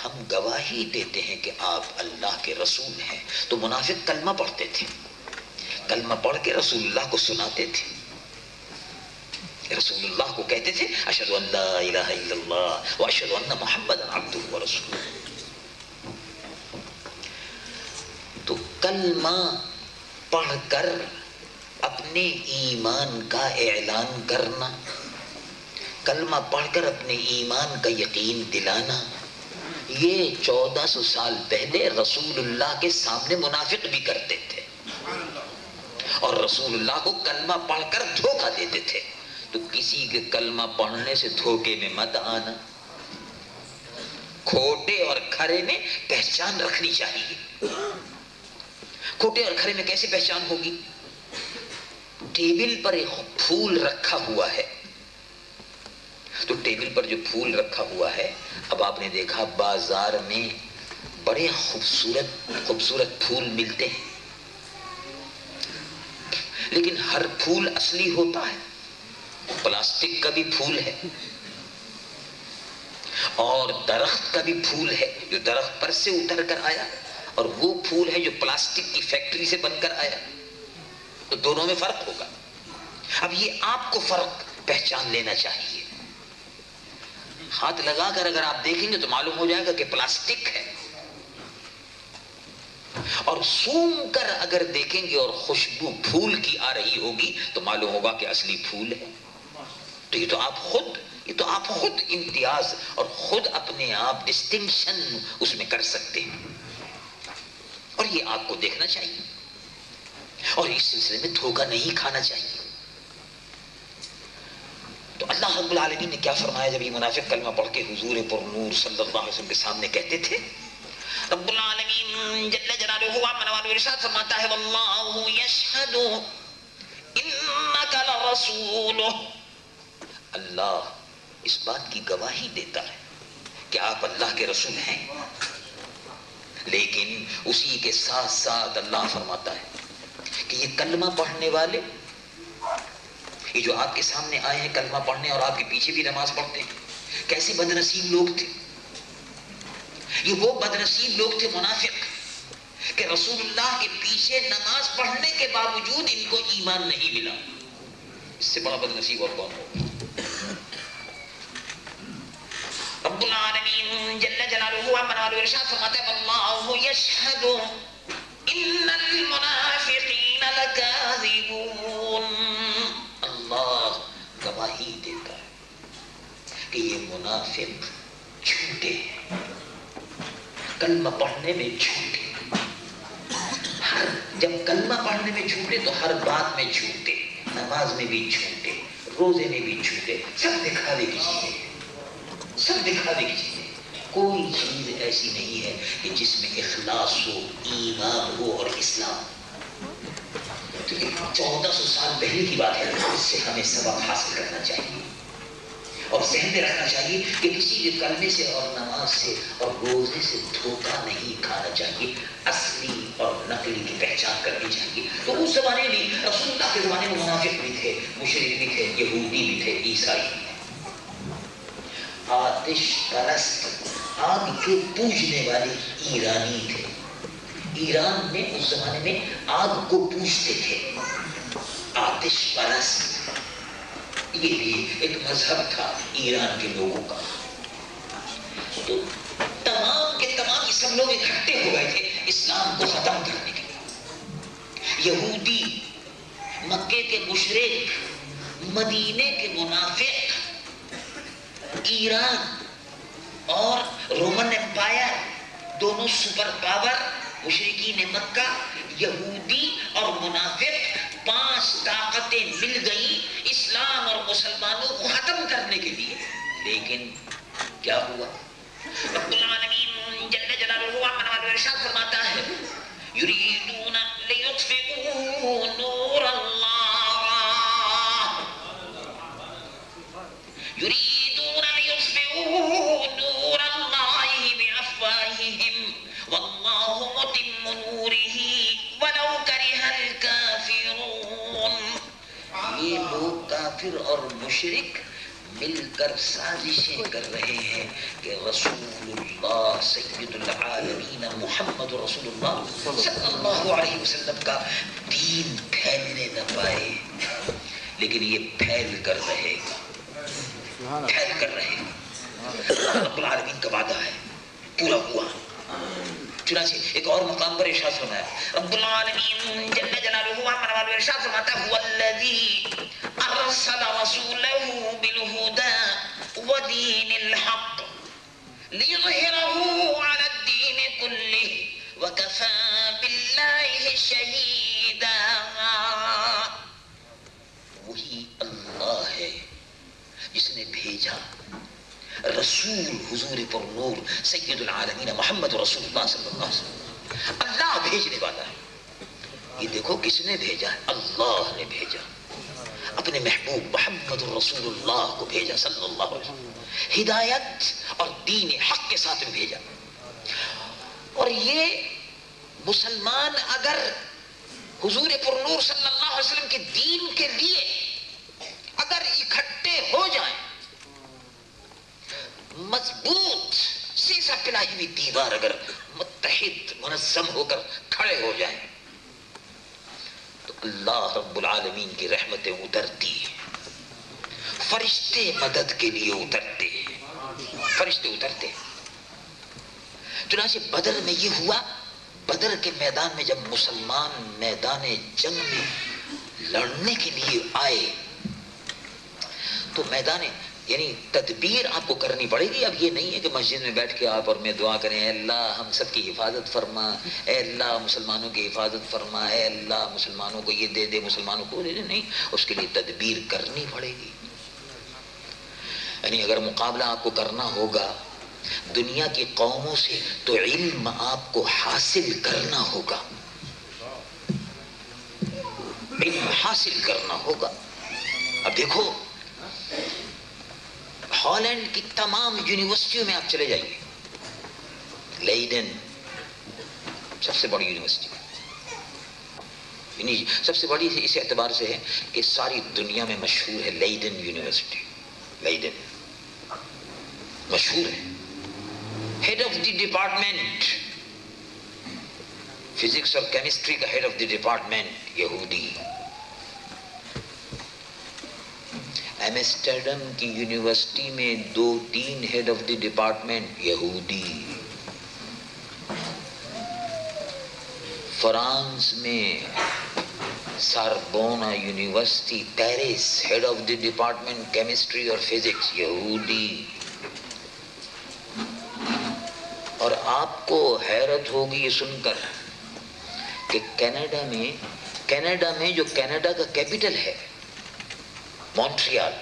ہم گواہی دیتے ہیں کہ آپ اللہ کے رسول ہیں. تو منافق کلمہ پڑھتے تھے، کلمہ پڑھ کے رسول اللہ کو سناتے تھے، رسول اللہ کو کہتے تھے اشہد ان لا الہ الا اللہ واشہد ان محمدا عبدہ ورسولہ. تو کلمہ پڑھ کر اپنے ایمان کا اعلان کرنا، کلمہ پڑھ کر اپنے ایمان کا یقین دلانا، یہ 1400 سال پہلے رسول اللہ کے سامنے منافق بھی کرتے تھے، اور رسول اللہ کو کلمہ پڑھ کر دھوکہ دیتے تھے. تو کسی کے کلمہ پڑھنے سے دھوکے میں مت آنا. کھوٹے اور کھرے میں پہچان رکھنی چاہیے. کھوٹے اور کھرے میں کیسے پہچان ہوگی؟ ٹیبل پر ایک پھول رکھا ہوا ہے، تو ٹیبل پر جو پھول رکھا ہوا ہے، اب آپ نے دیکھا بازار میں بڑے خوبصورت پھول ملتے ہیں، لیکن ہر پھول اصلی ہوتا ہے؟ پلاسٹک کا بھی پھول ہے اور درخت کا بھی پھول ہے جو درخت پر سے اتر کر آیا، اور وہ پھول ہے جو پلاسٹک کی فیکٹری سے بن کر آیا. تو دونوں میں فرق ہوگا. اب یہ آپ کو فرق پہچان لینا چاہیے. ہاتھ لگا کر اگر آپ دیکھیں گے تو معلوم ہو جائے گا کہ پلاسٹک ہے، اور سونگھ کر اگر دیکھیں گے اور خوشبو پھول کی آ رہی ہوگی تو معلوم ہوگا کہ اصلی پھول ہے. تو یہ تو آپ خود امتیاز اور خود اپنے آپ ڈسٹنکشن اس میں کر سکتے ہیں، اور یہ آپ کو دیکھنا چاہیے، اور اس سلسلے میں دھوکہ نہیں کھانا چاہیے. اللہ رب العالمین نے کیا فرمایا جب یہ منافق کلمہ پڑھ کے حضور پر نور صلی اللہ علیہ وسلم کے سامنے کہتے تھے؟ رب العالمین جل جلالہ وعلا ارشاد فرماتا ہے واللہ یشہد انک لرسول، اللہ اس بات کی گواہی دیتا ہے کہ آپ اللہ کے رسول ہیں، لیکن اسی کے ساتھ ساتھ اللہ فرماتا ہے کہ یہ کلمہ پڑھنے والے، یہ جو آپ کے سامنے آئے ہیں کلمہ پڑھنے اور آپ کے پیچھے بھی نماز پڑھتے ہیں، کیسے بدنصیب لوگ تھے؟ یہ وہ بدنصیب لوگ تھے منافق کہ رسول اللہ کے پیچھے نماز پڑھنے کے باوجود ان کو ایمان نہیں ملا۔ اس سے بڑا بدنصیب اور کون ہو؟ رب العالمین جل جلالہ وعلا ارشاد فرماتا ہے واللہ یشہد ان المنافقین لکاذبون، اللہ گواہی دیتا ہے کہ یہ منافق جھوٹے ہیں، کلمہ پڑھنے میں جھوٹے، جب کلمہ پڑھنے میں جھوٹے تو ہر بات میں جھوٹے، نماز میں بھی جھوٹے، روزے میں بھی جھوٹے، سب دکھاوے کی چیزیں، سب دکھاوے کی چیزیں۔ کوئی چیز ایسی نہیں ہے کہ جس میں اخلاص ہو، ایمان ہو اور اسلام۔ 1400 سال پہلے کی بات ہے، اس سے ہمیں سبق حاصل کرنا چاہیے اور ذہن میں رکھنا چاہیے کہ کسی کے کلمے سے اور نماز سے اور روزے سے دھوکہ نہیں کھانا چاہیے، اصلی اور نقلی کی پہچان کرنی چاہیے۔ تو اس زمانے میں رسول اللہ کے زمانے میں منافق بھی تھے، مشرک بھی تھے، یہودی بھی تھے، عیسائی بھی تھے، آتش پرست، آگ کے پوجنے والے ایرانی تھے۔ ایران میں اس زمانے میں آگ کو پوجتے تھے، آتش پرست، یہ بھی ایک مذہب تھا ایران کے لوگوں کا۔ تو تمام کے تمام سب لوگ اکٹھے ہو گئے تھے اسلام کو ختم کرنے کے لیے۔ یہودی، مکے کے مشرک، مدینے کے منافق، ایران اور رومن امپائر، دونوں سپر پاور، مشرکین مکہ، یہودی اور منافق، 5 طاقتیں مل گئی اسلام اور مسلمانوں کو ختم کرنے کے لیے۔ لیکن کیا ہوا؟ رب العالمین جل جلالہ وعلا ارشاد فرماتا ہے یریدون لیطفئوا نور اللہ، یریدون لیطفئوا نور اللہ بافواہہم واللہ متم نورہ ولو کرہ الکافرون۔ یہ لوگ کافر اور مشرک مل کر سازشیں کر رہے ہیں کہ رسول اللہ سید العالمین محمد رسول اللہ صلی اللہ علیہ وسلم کا دین پھیلنے نہ پائے، لیکن یہ پھیل کر رہے گا، پھیل کر رہے گا۔ رب العالمین کا وعدہ ہے، پورا ہوا۔ چنانچہ ایک اور مقام پر ارشاد فرمایا رب العالمین جل جلالہ وعلا ارشاد فرماتا ہے هو الذی ارسل رسولہ بالہدی ودین الحق لیظہرہ علی الدین کلہ وکفی باللہ شہیدا۔ وہی اللہ ہے جس نے بھیجا رسول حضور پر نور سید العالمین محمد رسول اللہ صلی اللہ علیہ وسلم، اللہ بھیجنے والا ہے۔ یہ دیکھو کس نے بھیجا ہے؟ اللہ نے بھیجا، اپنے محبوب محمد رسول اللہ کو بھیجا صلی اللہ علیہ وسلم، ہدایت اور دین حق کے ساتھ بھیجا۔ اور یہ مسلمان اگر حضور پر نور صلی اللہ علیہ وسلم کے دین کے لیے اگر اکٹھے ہو جائیں، مضبوط سیسا پلائی ہوئی دیوار اگر متحد منظم ہو کر کھڑے ہو جائیں تو اللہ رب العالمین کی رحمتیں اترتی ہیں، فرشتے مدد کے لیے اترتے ہیں، فرشتے اترتے ہیں۔ چنانچہ بدر میں یہ ہوا، بدر کے میدان میں جب مسلمان میدان جنگ میں لڑنے کے لیے آئے تو میدان یعنی تدبیر آپ کو کرنی پڑے گی۔ اب یہ نہیں ہے کہ مسجد میں بیٹھ کے آپ اور میں دعا کریں اے اللہ ہم سب کی حفاظت فرما، اے اللہ مسلمانوں کی حفاظت فرما، اے اللہ مسلمانوں کو یہ دے دے، مسلمانوں کو دے دے، نہیں، اس کے لیے تدبیر کرنی پڑے گی۔ یعنی اگر مقابلہ آپ کو کرنا ہوگا دنیا کی قوموں سے تو علم آپ کو حاصل کرنا ہوگا، علم حاصل کرنا ہوگا۔ اب دیکھو ہالینڈ کی تمام یونیورسٹیوں میں آپ چلے جائیے، لیڈن سب سے بڑی یونیورسٹی، سب سے بڑی اس اعتبار سے ہے کہ ساری دنیا میں مشہور ہے لیڈن یونیورسٹی، لیڈن مشہور ہے۔ Head of the department physics اور کیمسٹری کا ہیڈ آف دی ڈپارٹمنٹ یہودی۔ ایمسٹرڈم کی یونیورسٹی میں 2-3 ہیڈ آف دی ڈپارٹمنٹ یہودی۔ فرانس میں Sorbonne university Paris head of the department chemistry اور فزکس یہودی۔ اور آپ کو حیرت ہوگی یہ سن کر کہ کینیڈا میں جو کینیڈا کا کیپٹل ہے مونٹریال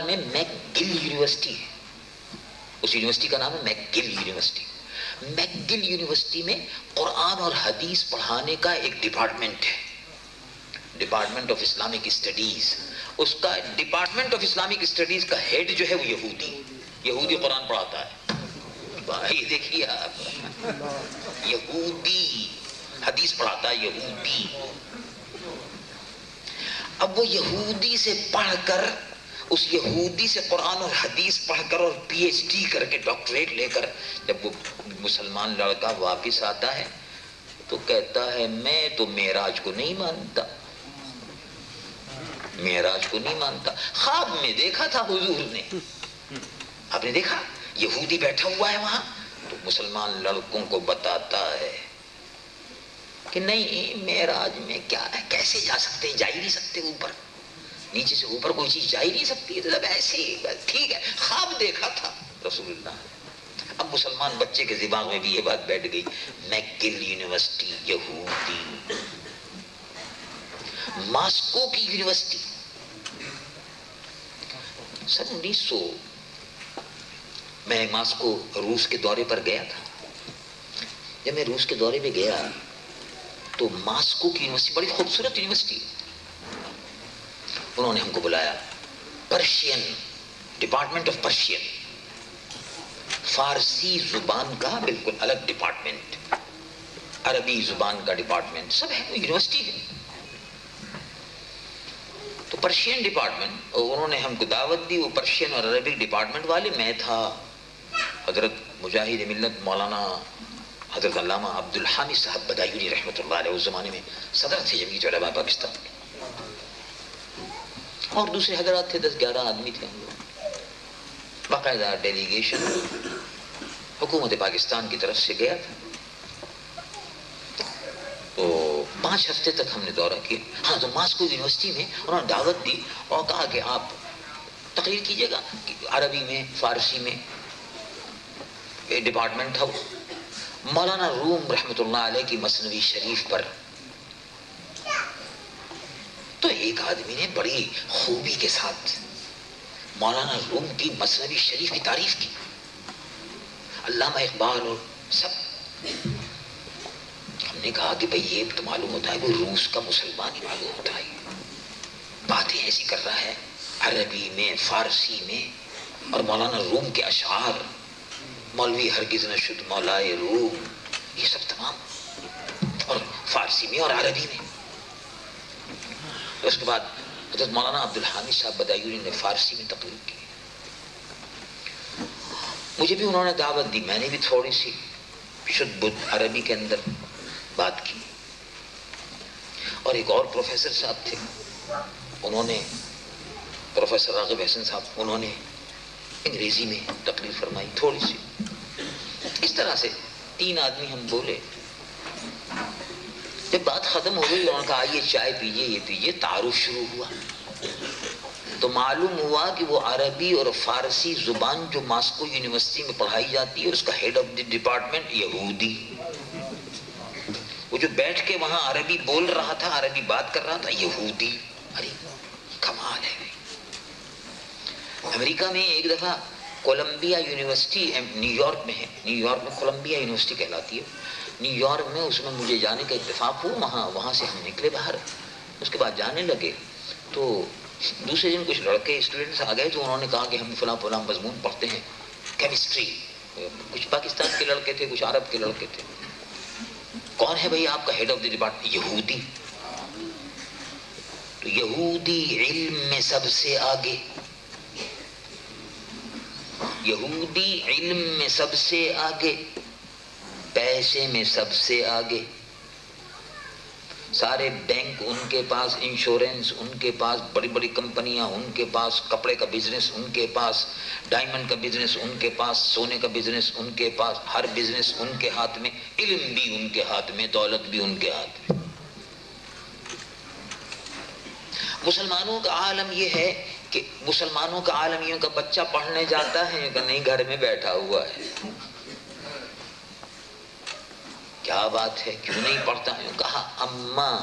میں میک گل یونیورسٹی ہے، اس یونیورسٹی کا نام ہے میک گل یونیورسٹی۔ میک گل یونیورسٹی میں قرآن اور حدیث پڑھانے کا ایک ڈپارٹمنٹ ہے، ڈپارٹمنٹ آف اسلامک اسٹڈیز۔ اس کا ڈپارٹمنٹ آف اسلامک اسٹڈیز کا ہیڈ جو ہے وہ یہودی قرآن پڑھاتا ہے۔ بھائی دیکھیے آپ، یہودی حدیث پڑھاتا ہے، یہودی۔ اب وہ یہودی سے پڑھ کر، اس یہودی سے قرآن اور حدیث پڑھ کر اور پی ایچ ڈی کر کے ڈاکٹریٹ لے کر جب وہ مسلمان لڑکا واپس آتا ہے تو کہتا ہے میں تو معراج کو نہیں مانتا، معراج کو نہیں مانتا، خواب میں دیکھا تھا حضور نے۔ آپ نے دیکھا یہودی بیٹھا ہوا ہے وہاں، تو مسلمان لڑکوں کو بتاتا ہے کہ نہیں معراج میں کیا ہے، کیسے جا سکتے ہیں، جا ہی نہیں سکتے، اوپر نیچے سے اوپر کوئی چیز جا ہی نہیں سکتی، مطلب ایسے ہی ٹھیک ہے، خواب دیکھا تھا رسول اللہ۔ اب مسلمان بچے کے دماغ میں بھی یہ بات بیٹھ گئی، میکگل یونیورسٹی یہودی۔ ماسکو کی یونیورسٹی سن 1900 میں ماسکو روس کے دورے پر گیا تھا۔ جب میں روس کے دورے پہ گیا تو ماسکو کی یونیورسٹی بڑی خوبصورت یونیورسٹی، انہوں نے ہم کو بلایا، پرشین ڈپارٹمنٹ آف پرشین، فارسی زبان کا بالکل الگ ڈپارٹمنٹ، عربی زبان کا ڈپارٹمنٹ، سب ہے، یونیورسٹی ہے۔ تو پرشین ڈپارٹمنٹ، انہوں نے ہم کو دعوت دی، وہ پرشین اور عربی ڈپارٹمنٹ والے، میں تھا حضرت مجاہد ملت مولانا حضرت علامہ عبدالحامد صاحب بدایونی رحمۃ اللہ علیہ، اس زمانے میں صدر تھے جمعیت علماء پاکستان کے، اور دوسرے حضرات تھے، 10-11 آدمی تھے ہم لوگ۔ باقاعدہ ڈیلیگیشن حکومت پاکستان کی طرف سے گیا تھا، تو 5 ہفتے تک ہم نے دورہ کیا۔ ہاں تو ماسکو یونیورسٹی میں انہوں نے دعوت دی اور کہا کہ آپ تقریر کیجیے گا، عربی میں فارسی میں ڈپارٹمنٹ تھا۔ مولانا روم رحمۃ اللہ علیہ کی مثنوی شریف پر تو ایک آدمی نے بڑی خوبی کے ساتھ مولانا روم کی مثنوی شریف کی تعریف کی، علامہ اقبال اور سب۔ ہم نے کہا کہ بھئی یہ تو معلوم ہوتا ہے کہ روس کا مسلمان ہی معلوم ہوتا ہے، باتیں ایسی کر رہا ہے عربی میں فارسی میں، اور مولانا روم کے اشعار، مولوی ہرگز نہ شد مولائے روم، یہ سب تمام، اور فارسی میں اور عربی میں۔ اس کے بعد حضرت مولانا عبدالحامد صاحب بدایونی نے فارسی میں تقریر کی، مجھے بھی انہوں نے دعوت دی، میں نے بھی تھوڑی سی شد بدھ عربی کے اندر بات کی۔ اور ایک اور پروفیسر صاحب تھے، انہوں نے پروفیسر راغب حسن صاحب، انہوں نے انگریزی میں تقریر فرمائی تھوڑی سی۔ اس طرح سے 3 آدمی ہم بولے، جب بات ختم ہو گئی انہوں نے کہا آئیے چائے پیجیے، یہ پیجیے، تعارف شروع ہوا تو معلوم ہوا کہ وہ عربی اور فارسی زبان جو ماسکو یونیورسٹی میں پڑھائی جاتی ہے اس کا ہیڈ آف دی ڈپارٹمنٹ یہودی، وہ جو بیٹھ کے وہاں عربی بول رہا تھا، عربی بات کر رہا تھا، یہودی۔ ارے کمال ہے، امریکہ میں ایک دفعہ کولمبیا یونیورسٹی نیو یارک میں ہے، نیو یارک میں کولمبیا یونیورسٹی کہلاتی ہے، نیو یارک میں اس میں مجھے جانے کا اتفاق ہوا، وہاں سے ہم نکلے باہر، اس کے بعد جانے لگے تو دوسرے دن کچھ لڑکے اسٹوڈنٹس آ گئے تو انہوں نے کہا کہ ہم فلاں فلاں مضمون پڑھتے ہیں کیمسٹری، کچھ پاکستان کے لڑکے تھے، کچھ عرب کے لڑکے تھے. کون ہے بھائی آپ کا ہیڈ آف دی ڈپارٹمنٹ؟ یہودی. تو یہودی علم میں سب سے آگے، یہودی علم میں سب سے آگے، پیسے میں سب سے آگے، سارے بینک ان کے پاس، انشورنس ان کے پاس، بڑی بڑی کمپنیاں ان کے پاس، کپڑے کا بزنس ان کے پاس، ڈائمنڈ کا بزنس ان کے پاس، سونے کا بزنس ان کے پاس، ہر بزنس ان کے ہاتھ میں، علم بھی ان کے ہاتھ میں، دولت بھی ان کے ہاتھ میں. مسلمانوں کا عالم یہ ہے کہ مسلمانوں کا عالم یہ کا بچہ پڑھنے جاتا ہے کہ نہیں گھر میں بیٹھا ہوا ہے. کیا بات ہے، کیوں نہیں پڑھتا ہے؟ کہا اماں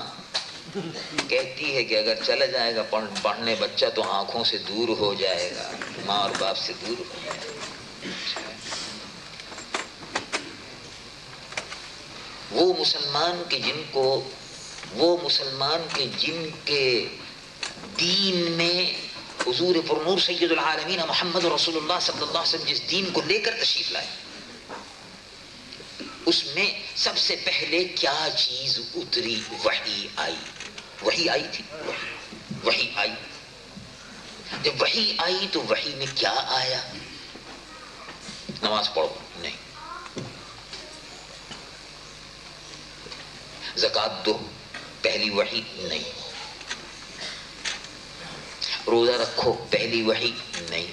کہتی ہے کہ اگر چلا جائے گا پڑھنے بچہ تو آنکھوں سے دور ہو جائے گا، ماں اور باپ سے دور ہو جائے گا. وہ مسلمان کے جن کے دین میں حضور پرنور سید العالمین محمد رسول اللہ صلی اللہ علیہ وسلم جس دین کو لے کر تشریف لائے، اس میں سب سے پہلے کیا چیز اتری؟ وحی آئی. وحی آئی تھی، وحی آئی. جب وحی آئی تو وحی میں کیا آیا؟ نماز پڑھو، نہیں. زکوٰۃ دو، پہلی وحی نہیں. روزہ رکھو، پہلی وحی نہیں.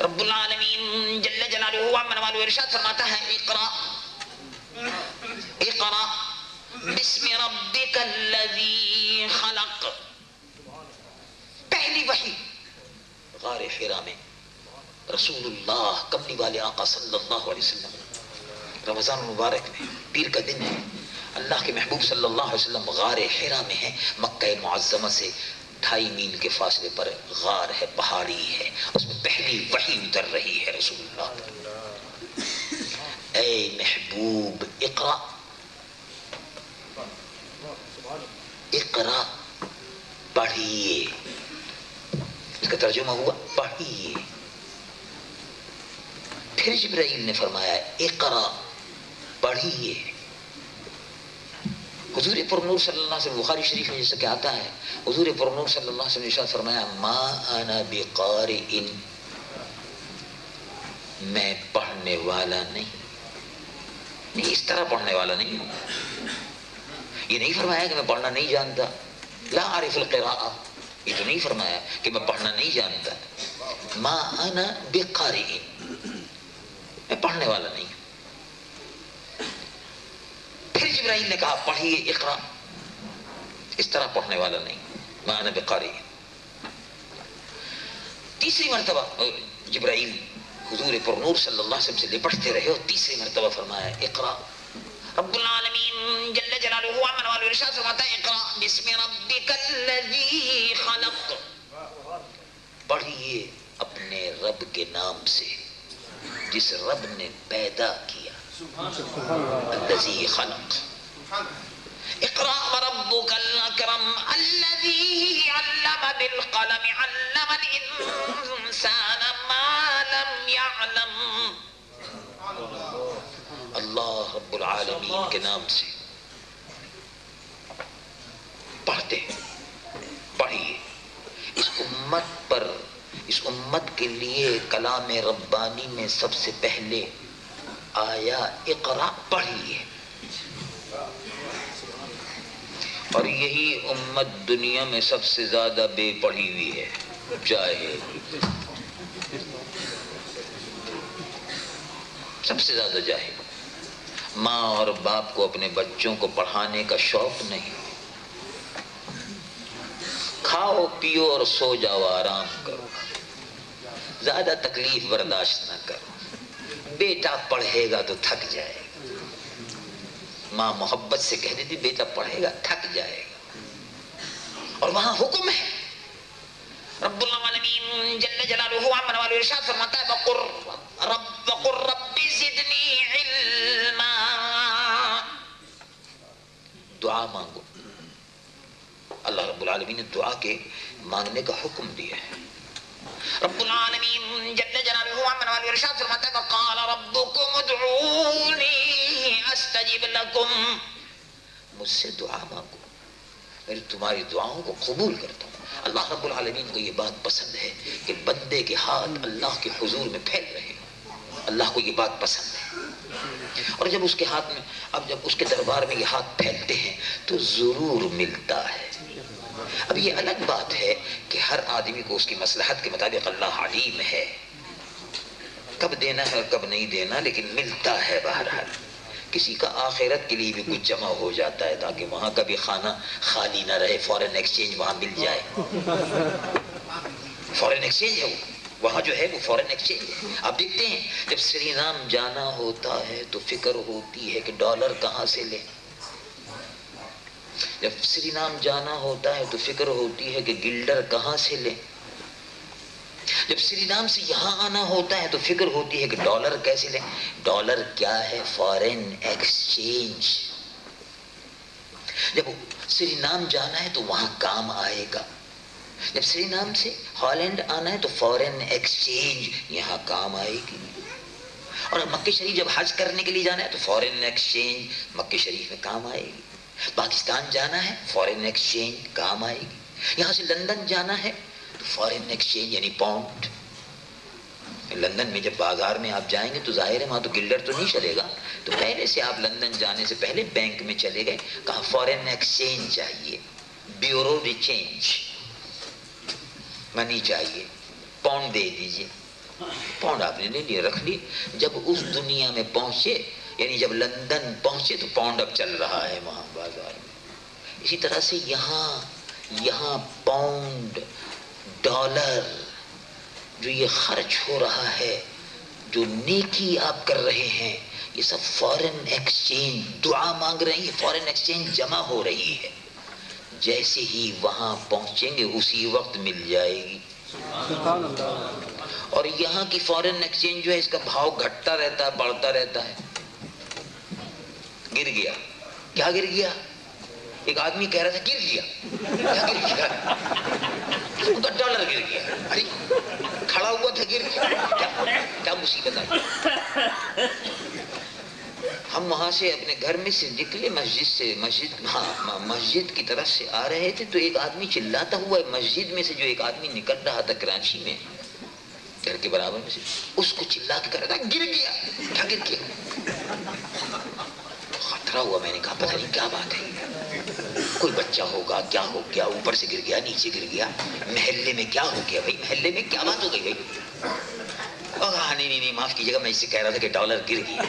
رب العالمین جل جلالہ وعظم والو ارشاد فرماتا ہے اقرا اقرا بسم ربک الذی خلق. پہلی وحی غار حرا میں رسول اللہ کملی والے آقا صلی اللہ علیہ وسلم، رمضان المبارک میں، پیر کا دن ہے، اللہ کے محبوب صلی اللہ علیہ وسلم غار حرا میں ہے. مکہ معظمہ سے 2.5 میل کے فاصلے پر غار ہے، پہاڑی ہے، اس میں پہلی وحی اتر رہی ہے. رسول اللہ اے محبوب اقرا، اقرا پڑھیے. اس کا ترجمہ ہوا پڑھیے. پھر جبرائیل نے فرمایا اقرا پڑھیے. حضور پرنور صلی اللہ علیہ وسلم بخاری شریف میں جیسا کہ آتا ہے، حضور پرنور صلی اللہ علیہ وسلم نے ارشاد فرمایا ما انا بقارئ، میں پڑھنے والا نہیں، اس طرح پڑھنے والا نہیں ہوں. یہ نہیں فرمایا کہ میں پڑھنا نہیں جانتا، لا اعرف القراءہ، یہ تو نہیں فرمایا کہ میں پڑھنا نہیں جانتا. ما انا بقارئ، میں پڑھنے والا نہیں. پھر جبرائیل نے کہا پڑھیے اقرا، اس طرح پڑھنے والا نہیں، ما انا بقارئ. تیسری مرتبہ جبرائیل حضور پرنور صلی اللہ علیہ وسلم سے لپٹتے رہے اور تیسری مرتبہ فرمایا اقرا. رب العالمین جل جلالہ وعظم والو ارشاد فرماتا ہے اقرا بسم ربک الذی خلق. پڑھیے اپنے رب کے نام سے جس رب نے پیدا کیا. الذی خلق. اقرا وربک الاکرم الذی علم بالقلم علم الانسان ما لم يعلم. اللہ رب العالمین کے نام سے پڑھتے پڑھیے. اس امت کے لیے کلام ربانی میں سب سے پہلے آیا اقرا پڑھیے. اور یہی امت دنیا میں سب سے زیادہ بے پڑھی ہوئی ہے، جاہل، سب سے زیادہ جاہل. ماں اور باپ کو اپنے بچوں کو پڑھانے کا شوق نہیں. کھاؤ پیو اور سو جاؤ، آرام کرو، زیادہ تکلیف برداشت نہ کرو. بیٹا پڑھے گا تو تھک جائے گا. ماں محبت سے کہہ دیتی بیٹا پڑھے گا تھک جائے گا. اور وہاں حکم ہے رب العالمین جل جلالہ عمن والو ارشاد فرماتا ہے وقر رب زدنی علما، دعا مانگو. اللہ رب العالمین نے دعا کے مانگنے کا حکم دیا ہے. رب العالمین جل جلالہ عمن والو ارشاد فرماتا ہے وقال ربکم ادعونی استجب لکم، مجھ سے دعا مانگو میں تمہاری دعاؤں کو قبول کرتا ہوں. اللہ رب العالمین کو یہ بات پسند ہے کہ بندے کے ہاتھ اللہ کے حضور میں پھیل رہے ہیں. اللہ کو یہ بات پسند ہے، اور جب اس کے ہاتھ میں، اب جب اس کے دربار میں یہ ہاتھ پھیلتے ہیں تو ضرور ملتا ہے. اب یہ الگ بات ہے کہ ہر آدمی کو اس کی مصلحت کے مطابق اللہ علیم ہے، کب دینا ہے اور کب نہیں دینا، لیکن ملتا ہے بہرحال. کسی کا آخرت کے لیے بھی کچھ جمع ہو جاتا ہے تاکہ وہاں کا بھی خانہ خالی نہ رہے، فورن ایکسچینج وہاں مل جائے. فورن ایکسچینج ہے وہاں جو ہے وہ فورن ایکسچینج ہے. آپ دیکھتے ہیں جب سری نام جانا ہوتا ہے تو فکر ہوتی ہے کہ ڈالر کہاں سے لیں. جب سری نام جانا ہوتا ہے تو فکر ہوتی ہے کہ گلڈر کہاں سے لیں. جب سری نام سے یہاں آنا ہوتا ہے تو فکر ہوتی ہے کہ ڈالر کیسے لیں. ڈالر کیا ہے؟ Foreign exchange. جب سری نام جانا ہے تو وہاں کام آئے گا. جب سری نام سے ہالینڈ آنا ہے تو فورن ایکسچینج یہاں کام آئے گی. اور مکہ شریف جب حج کرنے کے لیے جانا ہے تو فورن ایکسچینج مکہ شریف میں کام آئے گی. پاکستان جانا ہے فورن ایکسچینج کام آئے گی. یہاں سے لندن جانا ہے تو فورن ایکسچینج یعنی پاؤنڈ. لندن میں جب بازار میں آپ جائیں گے تو ظاہر ہے وہاں تو گلڈر تو نہیں چلے گا، تو پہلے سے آپ لندن جانے سے پہلے بینک میں چلے گئے، کہا فورن ایکسچینج چاہیے، بیورو ڈی چینج منی چاہیے، پاؤنڈ دے دیجیے. پاؤنڈ آپ نے لے لیے، رکھ لیے. جب اس دنیا میں پہنچے، یعنی جب لندن پہنچے تو پاؤنڈ اب چل رہا ہے وہاں بازار میں. اسی طرح سے یہاں پاؤنڈ، ڈالر جو یہ خرچ ہو رہا ہے، جو نیکی آپ کر رہے ہیں، یہ سب فورن ایکسچینج. دعا مانگ رہے ہیں، یہ فورن ایکسچینج جمع ہو رہی ہے. جیسے ہی وہاں پہنچیں گے اسی وقت مل جائے گی. اور یہاں کی فورن ایکسچینج جو ہے اس کا بھاؤ گھٹتا رہتا ہے، بڑھتا رہتا ہے. گر گیا. کیا گر گیا؟ ایک آدمی کہہ رہا تھا گر گیا. کیا گر گیا؟ اس کا ڈالر گر گیا. ارے کھڑا ہوا تھا گر گیا. کیا مصیبت آئی. ہم وہاں سے اپنے گھر میں سے نکلے، مسجد کی طرف سے آ رہے تھے تو ایک آدمی چلاتا ہوا مسجد میں سے، جو ایک آدمی نکل رہا تھا کراچی میں گھر کے برابر میں سے، اس کو چلا کے کہہ رہا تھا گر گیا. کیا گر گیا؟ خطرہ ہوا. میں نے کہا پتہ نہیں کیا بات ہے، کوئی بچہ ہوگا، کیا ہو گیا، اوپر سے گر گیا، نیچے گر گیا، محلے میں کیا ہو گیا بھائی، محلے میں کیا بات ہو گئی بھائی. نہیں معاف کیجیے گا، میں اس سے کہہ رہا تھا کہ ڈالر گر گیا.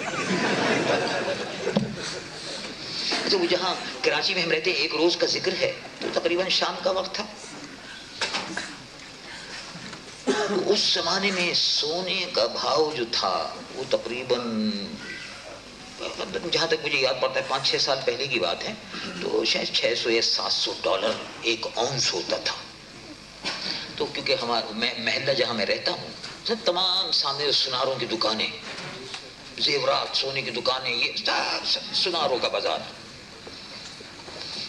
اچھا، وہ جہاں کراچی میں ہم رہتے ایک روز کا ذکر ہے تو تقریباً شام کا وقت تھا. اس زمانے میں سونے کا بھاؤ جو تھا وہ تقریباً، جہاں تک مجھے یاد پڑتا ہے 5-6 سال پہلے کی بات ہے، تو شاید 600 یا 700 ڈالر ایک اونس ہوتا تھا. تو کیونکہ ہمارا محلہ جہاں میں رہتا ہوں سب تمام سامنے سناروں کی دکانیں، زیورات، سونے کی دکانیں، یہ سناروں کا بازار.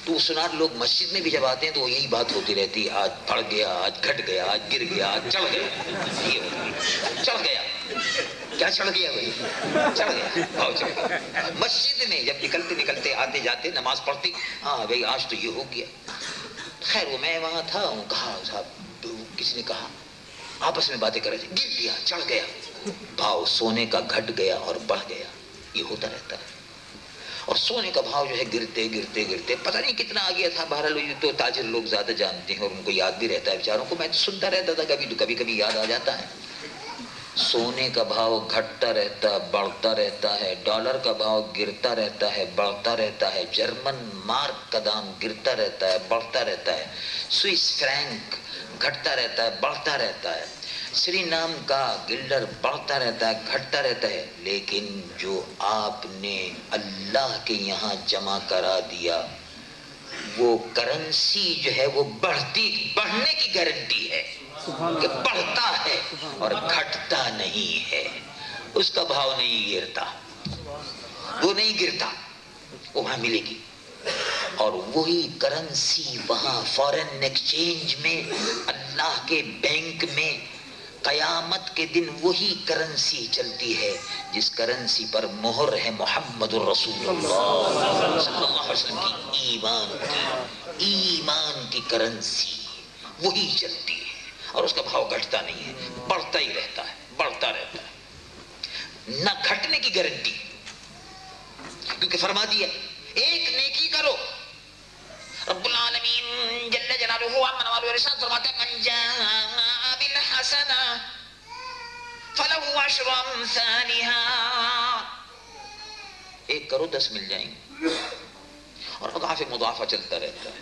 تو سنار لوگ مسجد میں بھی جب آتے ہیں تو وہ یہی بات ہوتی رہتی ہے، آج بڑھ گیا، آج گھٹ گیا، آج گر گیا، آج چڑھ گیا. یہ چڑھ گیا. کیا چڑھ گیا بھائی؟ چڑھ گیا، بھاؤ چڑھ گیا. مسجد میں جب نکلتے آتے جاتے نماز پڑھتی، ہاں بھائی آج تو یہ ہو گیا. خیر وہ میں وہاں تھا، کہا صاحب، کسی نے کہا، آپس میں باتیں کر رہے تھے، گر گیا، چڑھ گیا. بھاؤ سونے کا گھٹ گیا اور بڑھ گیا، یہ ہوتا رہتا ہے. اور سونے کا بھاؤ جو ہے گرتے گرتے گرتے پتہ نہیں کتنا آ گیا تھا. بہرحال یہ تو تاجر لوگ زیادہ جانتے ہیں اور ان کو یاد بھی رہتا ہے بیچاروں کو. میں سنتا رہتا تھا، کبھی یاد آ جاتا ہے. سونے کا بھاؤ گھٹتا رہتا، بڑھتا رہتا ہے. ڈالر کا بھاؤ گرتا رہتا ہے، بڑھتا رہتا ہے. جرمن مارک کا دام گرتا رہتا ہے، بڑھتا رہتا ہے. سوئس فرینک گھٹتا رہتا ہے، بڑھتا رہتا ہے. سری نام کا گلڈر بڑھتا رہتا ہے، گھٹتا رہتا ہے. لیکن جو آپ نے اللہ کے یہاں جمع کرا دیا وہ کرنسی جو ہے وہ بڑھنے کی گارنٹی ہے. کہ بڑھتا ہے اور گھٹتا نہیں ہے، اس کا بھاؤ نہیں گرتا، وہ نہیں گرتا، وہ وہاں ملے گی۔ اور وہی کرنسی وہاں فارن ایکسچینج میں، اللہ کے بینک میں قیامت کے دن وہی کرنسی چلتی ہے جس کرنسی پر مہر ہے محمد الرسول اللہ صلی اللہ علیہ وسلم کی ایمان کی کرنسی، وہی چلتی ہے اور اس کا بھاؤ گھٹتا نہیں ہے، بڑھتا ہی رہتا ہے، بڑھتا رہتا ہے، نہ گھٹنے کی گارنٹی، کیونکہ فرما دیا ایک نیکی کرو، رب العالمین جل جلالہ عمن والو ارشاد فرماتا ہے من جاء بالحسنہ فلہ عشر امثالھا، ایک کرو 10 مل جائیں گے، اور اضعاف مضاعفہ چلتا رہتا ہے۔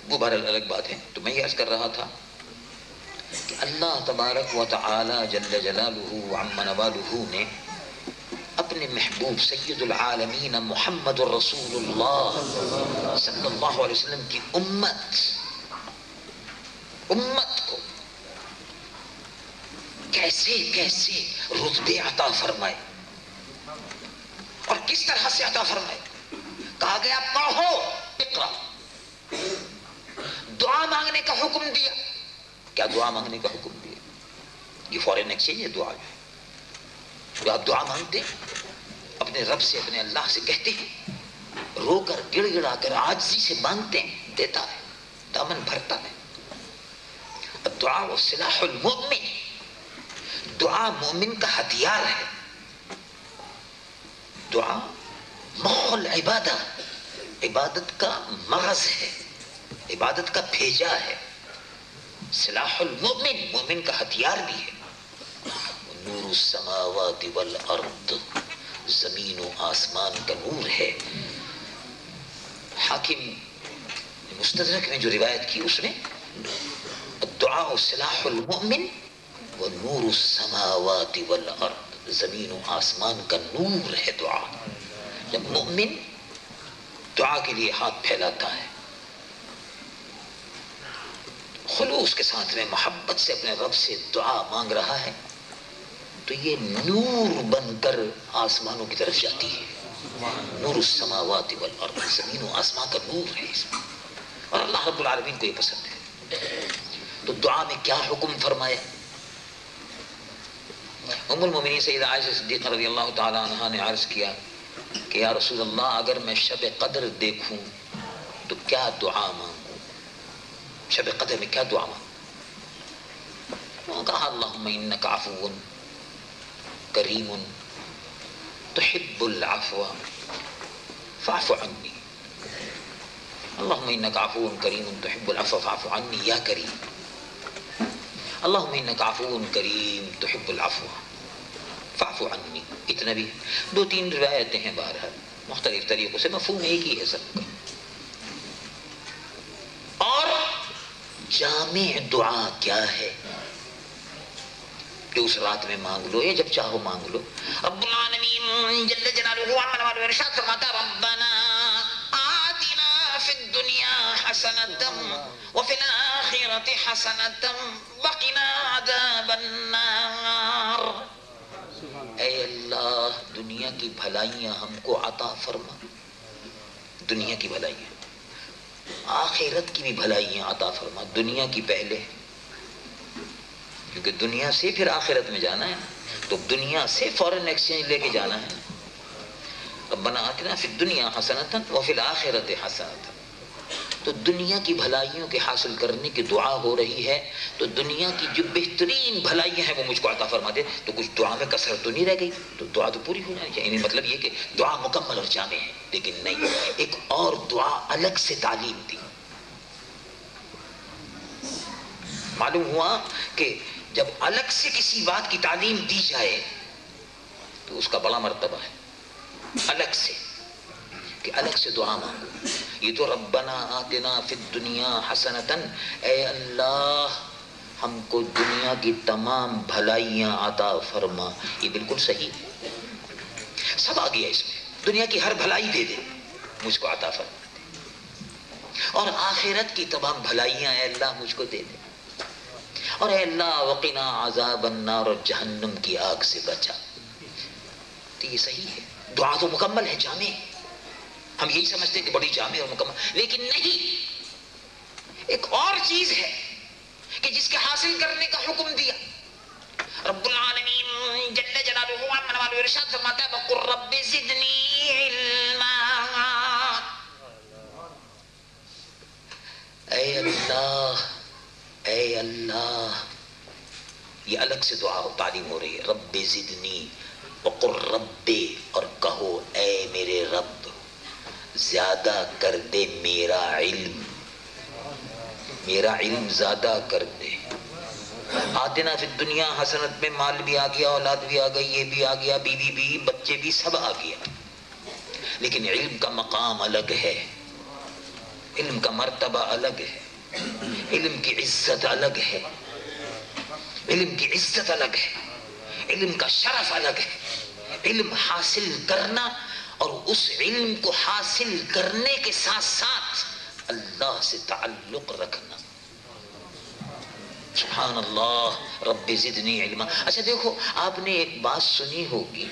وہ بہرحال الگ بات ہے۔ تو میں یہ عرض کر رہا تھا کہ اللہ تبارک و تعالی جل جلالہ عم نوالہ نے اپنے محبوب سید العالمین محمد الرسول اللہ صلی اللہ علیہ وسلم کی امت کو کیسے کیسے رتبے عطا فرمائے اور کس طرح سے عطا فرمائے۔ کہا گیا پڑھو، اقرا، دعا مانگنے کا حکم دیا۔ کیا دعا مانگنے کا حکم دیا؟ یہ فارن ایکسچینج ہے دعا جو ہے، تو آپ دعا مانگتے اپنے رب سے، اپنے اللہ سے کہتے ہیں، رو کر گڑ گڑا کر عاجزی سے مانگتے ہیں، دیتا ہے، دامن بھرتا ہے۔ الدعاء سلاح المؤمن، دعا مومن کا ہتھیار ہے۔ دعا مخ العبادہ، عبادت کا مغز ہے، عبادت کا بھیجا ہے۔ سلاح المؤمن، مومن کا ہتھیار بھی ہے۔ نور السماوات والارض، زمین و آسمان کا نور ہے۔ حاکم مستدرک نے جو روایت کی اس میں الدعاء سلاح المؤمن ونور السماوات والارض، زمین و آسمان کا نور ہے دعا۔ جب مؤمن دعا کے لیے ہاتھ پھیلاتا ہے، خلوص کے ساتھ میں محبت سے اپنے رب سے دعا مانگ رہا ہے، تو یہ نور بن کر آسمانوں کی طرف جاتی ہے۔ نور السماوات والارض، زمین و آسمان کا نور ہے اس میں، اور اللہ رب العالمین کو یہ پسند ہے۔ تو دعا میں کیا حکم فرمایا؟ ام المومنین سیدہ عائشہ صدیقہ رضی اللہ تعالی عنہا نے عرض کیا کہ یا رسول اللہ، اگر میں شب قدر دیکھوں تو کیا دعا مانگوں؟ شب قدر میں کیا دعا مانگوں؟ وہ کہا اللہم انک عفو کریم تحب العفو فاعف عنی، اللہم انک عفو کریم تحب العفو فاعف عنی یا کریم، اللہم انک عفو کریم تحب العفو فاعف عنی۔ اتنا بھی 2-3 روایتیں ہیں، بہرحال مختلف طریقوں سے، مفہوم ایک ہی ہے سب کا۔ اور جامع دعا کیا ہے کہ اس رات میں مانگ لو یا جب چاہو مانگ لو؟ رب العالمین جل جلالہ عم نوالہ ارشاد فرماتا ربنا آتنا فی الدنیا حسنۃ وفی الآخرۃ حسنۃ وقنا عذاب النار۔ اے اللہ، دنیا کی بھلائیاں ہم کو عطا فرما، دنیا کی بھلائیاں، آخرت کی بھی بھلائیاں عطا فرما، دنیا کی پہلے، کیونکہ دنیا سے پھر آخرت میں جانا ہے، تو دنیا سے فارن ایکسچینج لے کے جانا ہے۔ ربنا آتنا فی الدنیا حسنۃ وفی الآخرۃ حسنۃ، تو دنیا کی بھلائیوں کے حاصل کرنے کی دعا ہو رہی ہے، تو دنیا کی جو بہترین بھلائیاں ہیں وہ مجھ کو عطا فرما دے۔ تو کچھ دعا میں کثرت تو نہیں رہ گئی، تو دعا تو پوری ہو جانی چاہیے۔ مطلب یہ کہ دعا مکمل اور جامع ہے، لیکن نہیں، ایک اور دعا الگ سے تعلیم دی۔ معلوم ہوا کہ جب الگ سے کسی بات کی تعلیم دی جائے تو اس کا بڑا مرتبہ ہے، الگ سے، کہ الگ سے دعا مانگو۔ یہ تو ربنا آتنا فی الدنیا حسنۃ، اے اللہ ہم کو دنیا کی تمام بھلائیاں عطا فرما، یہ بالکل صحیح ہے، سب آ گیا اس میں، دنیا کی ہر بھلائی دے دے، مجھ کو عطا فرما دے، اور آخرت کی تمام بھلائیاں اے اللہ مجھ کو دے دے۔ اور اے اللہ وقنا عذاب النار، اور جہنم کی آگ سے بچا۔ تو یہ صحیح ہے، دعا تو مکمل ہے، جامع۔ ہم یہی سمجھتے کہ بڑی جامع اور مکمل، لیکن نہیں، ایک اور چیز ہے کہ جس کے حاصل کرنے کا حکم دیا رب العالمین جل جلالہ عما والہ، ارشاد فرماتا ہے وقل رب زدنی علما۔ اے اللہ، اے اللہ، یہ الگ سے دعا و تعلیم ہو رہی ہے، رب زدنی وقل رب، اور کہو اے میرے رب زیادہ کر دے میرا علم، میرا علم زیادہ کر دے۔ آتنا فی الدنیا حسنت میں مال بھی آ گیا، اولاد بھی آ گئی، یہ بھی آ گیا، بیوی بھی، بچے بھی، سب آ گیا، لیکن علم کا مقام الگ ہے، علم کا مرتبہ الگ ہے، علم کی عزت الگ ہے، علم کی عزت الگ ہے، علم کا شرف الگ ہے۔ علم حاصل کرنا اور اس علم کو حاصل کرنے کے ساتھ ساتھ اللہ سے تعلق رکھنا۔ سبحان اللہ، رب زدنی علما۔ اچھا دیکھو، آپ نے ایک بات سنی ہوگی،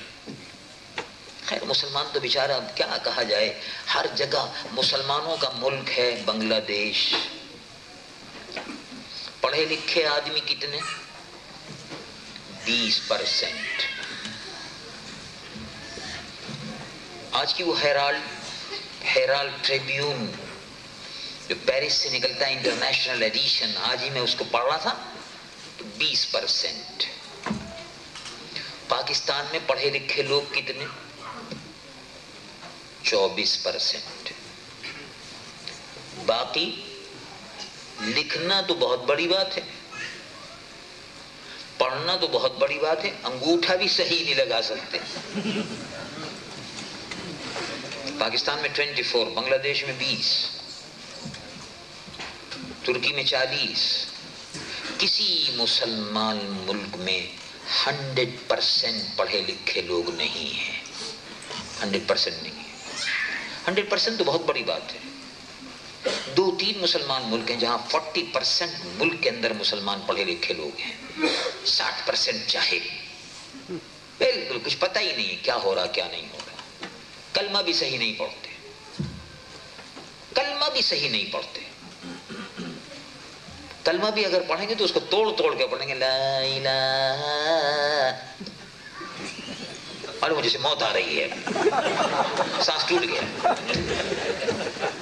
خیر مسلمان تو بیچارہ اب کیا کہا جائے، ہر جگہ مسلمانوں کا ملک ہے بنگلہ دیش، پڑھے لکھے آدمی کتنے؟ 20%۔ آج کی وہ ہیرالڈ ٹریبیون جو پیرس سے نکلتا ہے، انٹرنیشنل ایڈیشن، آج ہی میں اس کو پڑھ رہا تھا، تو 20%۔ پاکستان میں پڑھے لکھے لوگ کتنے؟ 24%۔ باقی لکھنا تو بہت بڑی بات ہے، پڑھنا تو بہت بڑی بات ہے، انگوٹھا بھی صحیح نہیں لگا سکتے۔ پاکستان میں 24، بنگلہ دیش میں 20، ترکی میں 40۔ کسی مسلمان ملک میں 100% پڑھے لکھے لوگ نہیں ہیں، 100% نہیں ہے۔ 100% تو بہت بڑی بات ہے۔ 2-3 مسلمان ملک ہیں جہاں 40% ملک کے اندر مسلمان پڑھے لکھے لوگ ہیں، 60% جاہل، بالکل کچھ پتہ ہی نہیں کیا ہو رہا کیا نہیں ہو رہا، کلمہ بھی صحیح نہیں پڑھتے، کلمہ بھی صحیح نہیں پڑھتے، کلمہ بھی اگر پڑھیں گے تو اس کو توڑ توڑ کے پڑھیں گے، لا الہ، اور مجھے سے موت آ رہی ہے، سانس ٹوٹ گیا،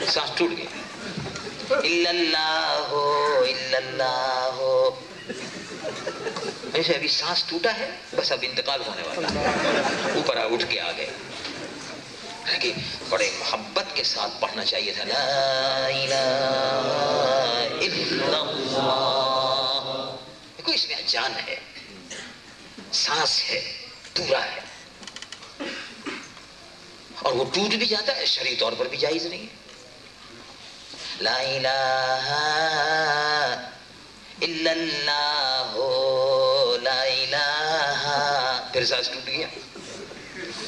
سانس ٹوٹ گیا، الا اللہ الا اللہ، ایسے ابھی سانس ٹوٹا ہے، بس اب انتقال ہونے والا ہے، اوپر اٹھ کے آ گئے، کہ بڑے محبت کے ساتھ پڑھنا چاہیے تھا، لا الہ الا اللہ، دیکھو اس میں جان ہے، سانس ہے، پورا ہے، اور وہ ٹوٹ بھی جاتا ہے، شرعی طور پر بھی جائز نہیں ہے، لا الہ الا اللہ، لا الہ، پھر سانس ٹوٹ گیا،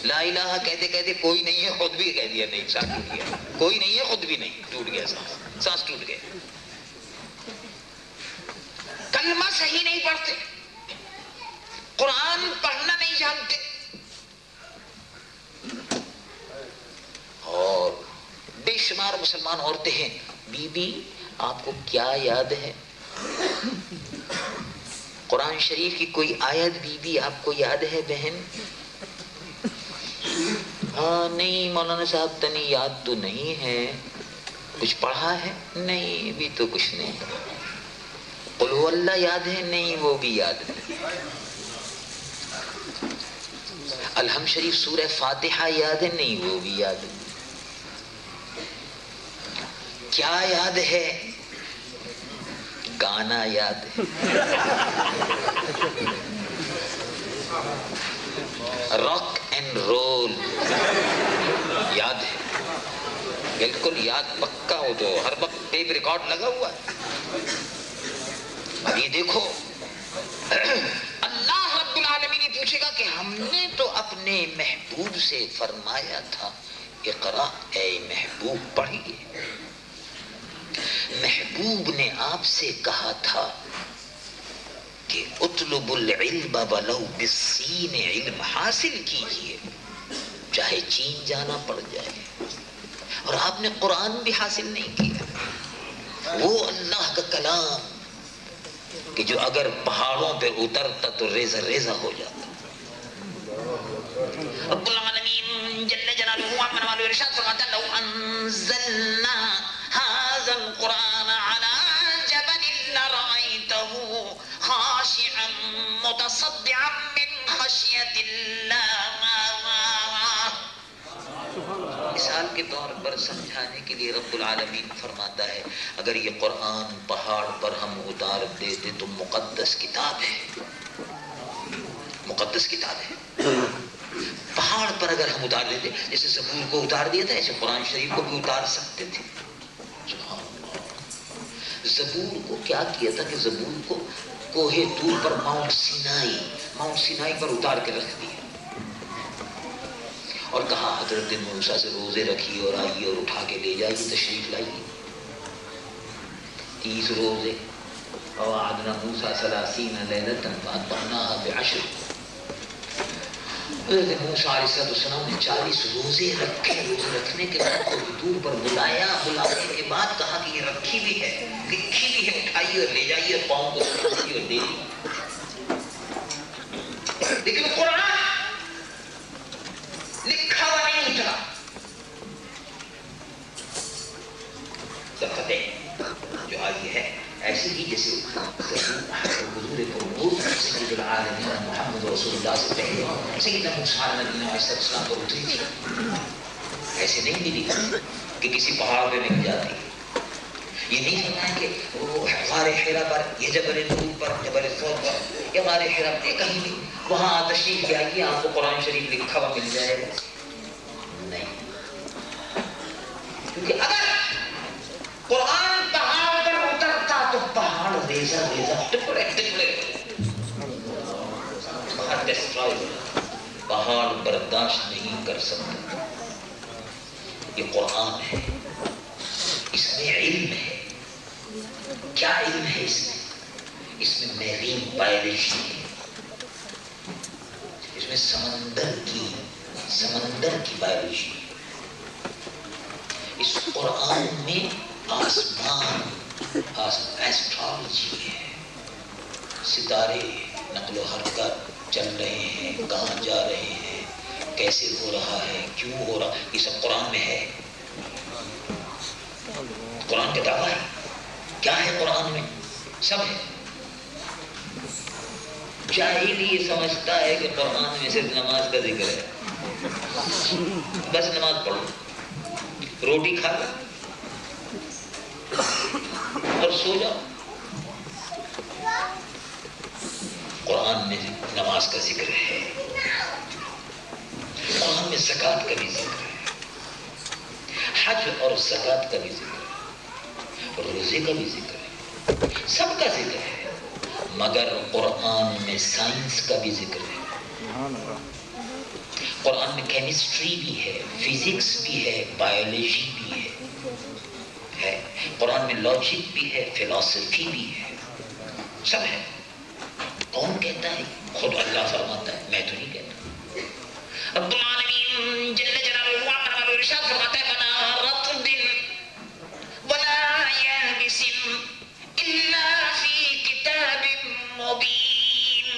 لا الہ کہتے کہتے کوئی نہیں ہے خود بھی کہہ دیا، نہیں سانس ٹوٹ گیا، کوئی نہیں ہے خود بھی نہیں، ٹوٹ گیا سانس، سانس ٹوٹ گیا۔ کلمہ صحیح نہیں پڑھتے، قرآن پڑھنا نہیں جانتے، اور بے شمار مسلمان عورتیں ہیں، بی بی آپ کو کیا یاد ہے؟ قرآن شریف کی کوئی آیت بی بی آپ کو یاد ہے بہن؟ ہاں نہیں مولانا صاحب تنی یاد تو نہیں ہے، کچھ پڑھا ہے؟ نہیں بھی تو کچھ نہیں پڑھا۔ قل هو اللہ یاد ہے؟ نہیں وہ بھی یاد نہیں۔ الحمد شریف سورہ فاتحہ یاد ہے؟ نہیں وہ بھی یاد نہیں۔ کیا یاد ہے؟ گانا یاد ہے، راک اینڈ رول یاد ہے، بالکل یاد پکا ہو تو ہر وقت ٹیپ ریکارڈ لگا ہوا ہے۔ اب یہ دیکھو اللہ رب العالمین پوچھے گا کہ ہم نے تو اپنے محبوب سے فرمایا تھا اقرا، اے محبوب پڑھیے، محبوب نے آپ سے کہا تھا کہ اطلب العلم ولو بالسین، علم حاصل کیجئے چاہے چین جانا پڑ جائے. اور آپ نے قرآن بھی حاصل نہیں کیا، وہ اللہ کا کلام کہ جو اگر پہاڑوں پہ اترتا تو ریزہ ریزہ ہو جاتا. رب العالمین جل جلالہ عمن والو ارشاد فرماتا لو انزلنا هذا القرآن على جبل لرأيته خاشعا متصدعا من خشية الله. مثال کے طور پر سمجھانے کے لیے رب العالمین فرماتا ہے اگر یہ قرآن پہاڑ پر ہم اتار دیتے تو مقدس کتاب ہے، مقدس کتاب ہے. پہاڑ پر اگر ہم اتار دیتے، جیسے زبور کو اتار دیا تھا ایسے قرآن شریف کو بھی اتار سکتے تھے. زبور کو کیا کیا تھا کہ زبور کو کوہ طور پر ماؤنٹ سینائی پر اتار کے رکھ دیا اور کہا حضرت موسیٰ سے روزے رکھیے اور آئیے اور اٹھا کے لے جائیے، تشریف لائیے. 30 روزے ووعدنا موسیٰ 30 لیلۃ فأتممناها ب10. حضرت موسیٰ علیہ السلام نے 40 روزے رکھے. روزے رکھنے کے بعد کو دور پر بلایا، بلانے کے بعد کہا کہ یہ رکھی بھی ہے، لکھی بھی ہے، اٹھائیے اور لے جائیے، پاؤں کو سکھائیے اور دے دیجیے. لیکن قرآن لکھا ہوا نہیں اترا. جو آئی ہے ایسی ہی جیسے حضور سید العالمین محمد رسول اللہ سے پہلے سیدنا موسیٰ علیہ السلام پر اتری تھی. ایسے نہیں ملی کہ کسی پہاڑ پہ مل جاتی. یہ نہیں فرمایا کہ وہ غار حرا پر یا جبل نور پر، جبل صور پر یا غار حرا پر کہیں بھی وہاں تشریف لے آئیے آپ کو قرآن شریف لکھا ہوا مل جائے گا. نہیں، کیونکہ اگر قرآن پہاڑ پر اترتا تو پہاڑ ریزہ ریزہ ٹکڑے ٹکڑے پہاڑ ڈسٹرائے، پہاڑ برداشت نہیں کر سکتا. یہ قرآن ہے، اس میں علم ہے. کیا علم ہے اس میں؟ اس میں میرین بایولوجی ہے، اس میں سمندر کی بایولوجی ہے. اس قرآن میں آسمان ایسٹرالوجی ہے. ستارے نقل و حرکت چل رہے ہیں، کہاں جا رہے ہیں، کیسے ہو رہا ہے، کیوں ہو رہا، یہ سب قرآن میں ہے. قرآن کا دعویٰ ہے. کیا ہے قرآن میں؟ سب ہے. جاہل یہ سمجھتا ہے کہ قرآن میں صرف نماز کا ذکر ہے، بس نماز پڑھو، روٹی کھا لو اور سو جاؤ. قرآن میں نماز کا ذکر ہے، قرآن میں زکوٰۃ کا بھی ذکر ہے، حج اور زکوٰۃ کا بھی ذکر ہے، روزے کا بھی ذکر ہے، سب کا ذکر ہے. مگر قرآن میں سائنس کا بھی ذکر ہے. قرآن میں کیمسٹری بھی ہے، فزکس بھی ہے، بایولوجی بھی ہے. قرآن میں لاجک بھی ہے، فلسفی بھی ہے، سب ہے. کون کہتا ہے؟ خود اللہ فرماتا ہے، میں تو نہیں کہتا. رب العالمین جل جلالہ عمن والو ارشاد فرماتا ہے ولا رطب ولا یابس الا فی کتاب مبین.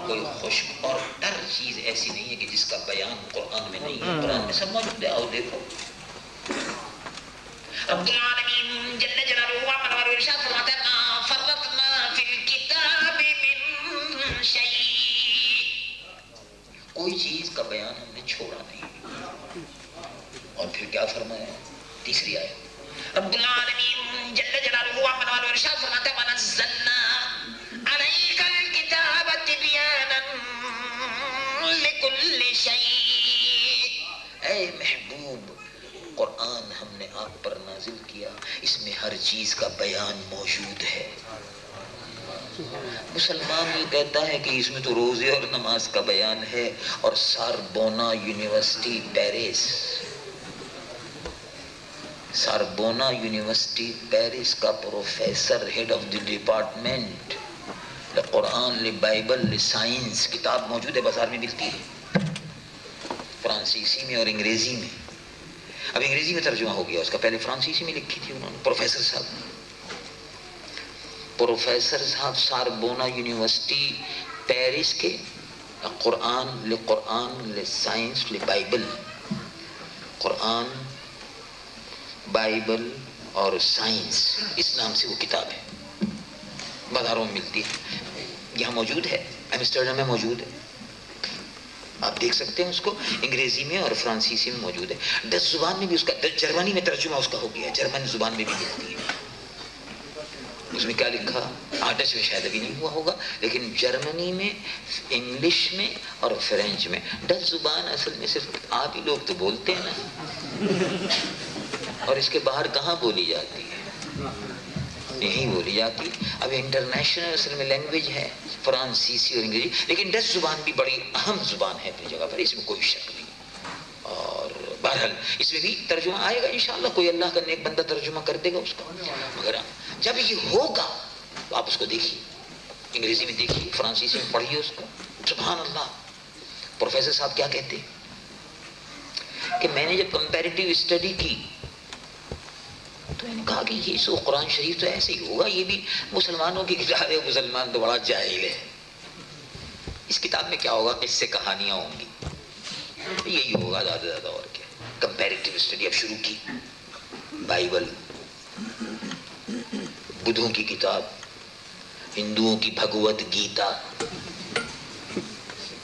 کوئی خشک اور تر چیز ایسی نہیں ہے کہ جس کا بیان قرآن میں نہیں ہے. قرآن میں سب موجود ہے. آؤ دیکھو. رب العالمین جل جلالہ عمن والو ارشاد فرماتا ہے ما فرطنا فی الکتاب من شیء. کوئی چیز کا بیان ہم نے چھوڑا نہیں. اور پھر کیا فرمایا؟ تیسری آیت رب العالمین جل جلالہ عمن والو ارشاد فرماتا ہے ونزلنا علیک الکتاب تبیانا لکل شیء. اے محبوب، قرآن ہم نے آپ پر نازل کیا، اس میں ہر چیز کا بیان موجود ہے. مسلمان یہ کہتا ہے کہ اس میں تو روزے اور نماز کا بیان ہے. اور ساربونا یونیورسٹی پیرس کا professor head of the department قرآن، بائبل، سائنس کتاب موجود ہے، بازار میں ملتی ہے، فرانسیسی میں اور انگریزی میں. اب انگریزی میں ترجمہ ہو گیا اس کا، پہلے فرانسیسی میں لکھی تھی انہوں نے. پروفیسر صاحب ساربونا یونیورسٹی پیرس کے، قرآن سائنس بائبل، قرآن بائبل اور سائنس، اس نام سے وہ کتاب ہے، بازاروں میں ملتی ہے. یہاں موجود ہے، ایمسٹرڈم میں موجود ہے، آپ دیکھ سکتے ہیں اس کو. انگریزی میں اور فرانسیسی میں موجود ہے. 10 زبان میں بھی اس کا، جرمنی میں ترجمہ اس کا ہو گیا ہے، جرمن زبان میں بھی ملتی ہے. اس میں کیا لکھا، ڈچ میں شاید ابھی نہیں ہوا ہوگا، لیکن جرمنی میں، انگلش میں اور فرینچ میں. 10 زبان اصل میں صرف آپ ہی لوگ تو بولتے ہیں نا، اور اس کے باہر کہاں بولی جاتی ہے؟ یہی بولی جاتی. اب انٹرنیشنل اصل میں لینگویج ہے فرانسیسی اور انگریزی، لیکن 10 زبان بھی بڑی اہم زبان ہے اپنی جگہ پر، اس میں کوئی شک نہیں. اور بہرحال اس میں بھی ترجمہ آئے گا انشاءاللہ، کوئی اللہ کا نیک بندہ ترجمہ کر دے گا اس کا. مگر جب یہ ہوگا تو آپ اس کو دیکھیے، انگریزی میں دیکھیے، فرانسیسی میں پڑھیے اس کو. سبحان اللہ. پروفیسر صاحب کیا کہتے ہیں کہ میں نے جب کمپیریٹیو اسٹڈی کی تو میں نے کہا کہ یہ سو قرآن شریف تو ایسے ہی ہوگا، یہ بھی مسلمانوں کی کتاب ہے، مسلمان تو بڑا جاہل ہے، اس کتاب میں کیا ہوگا، قصے کہانیاں ہوں گی، یہی ہوگا زیادہ زیادہ اور کیا. کمپیریٹیو اسٹڈی اب شروع کی. بائبل، بدھوں کی کتاب، ہندوؤں کی بھگوت گیتا،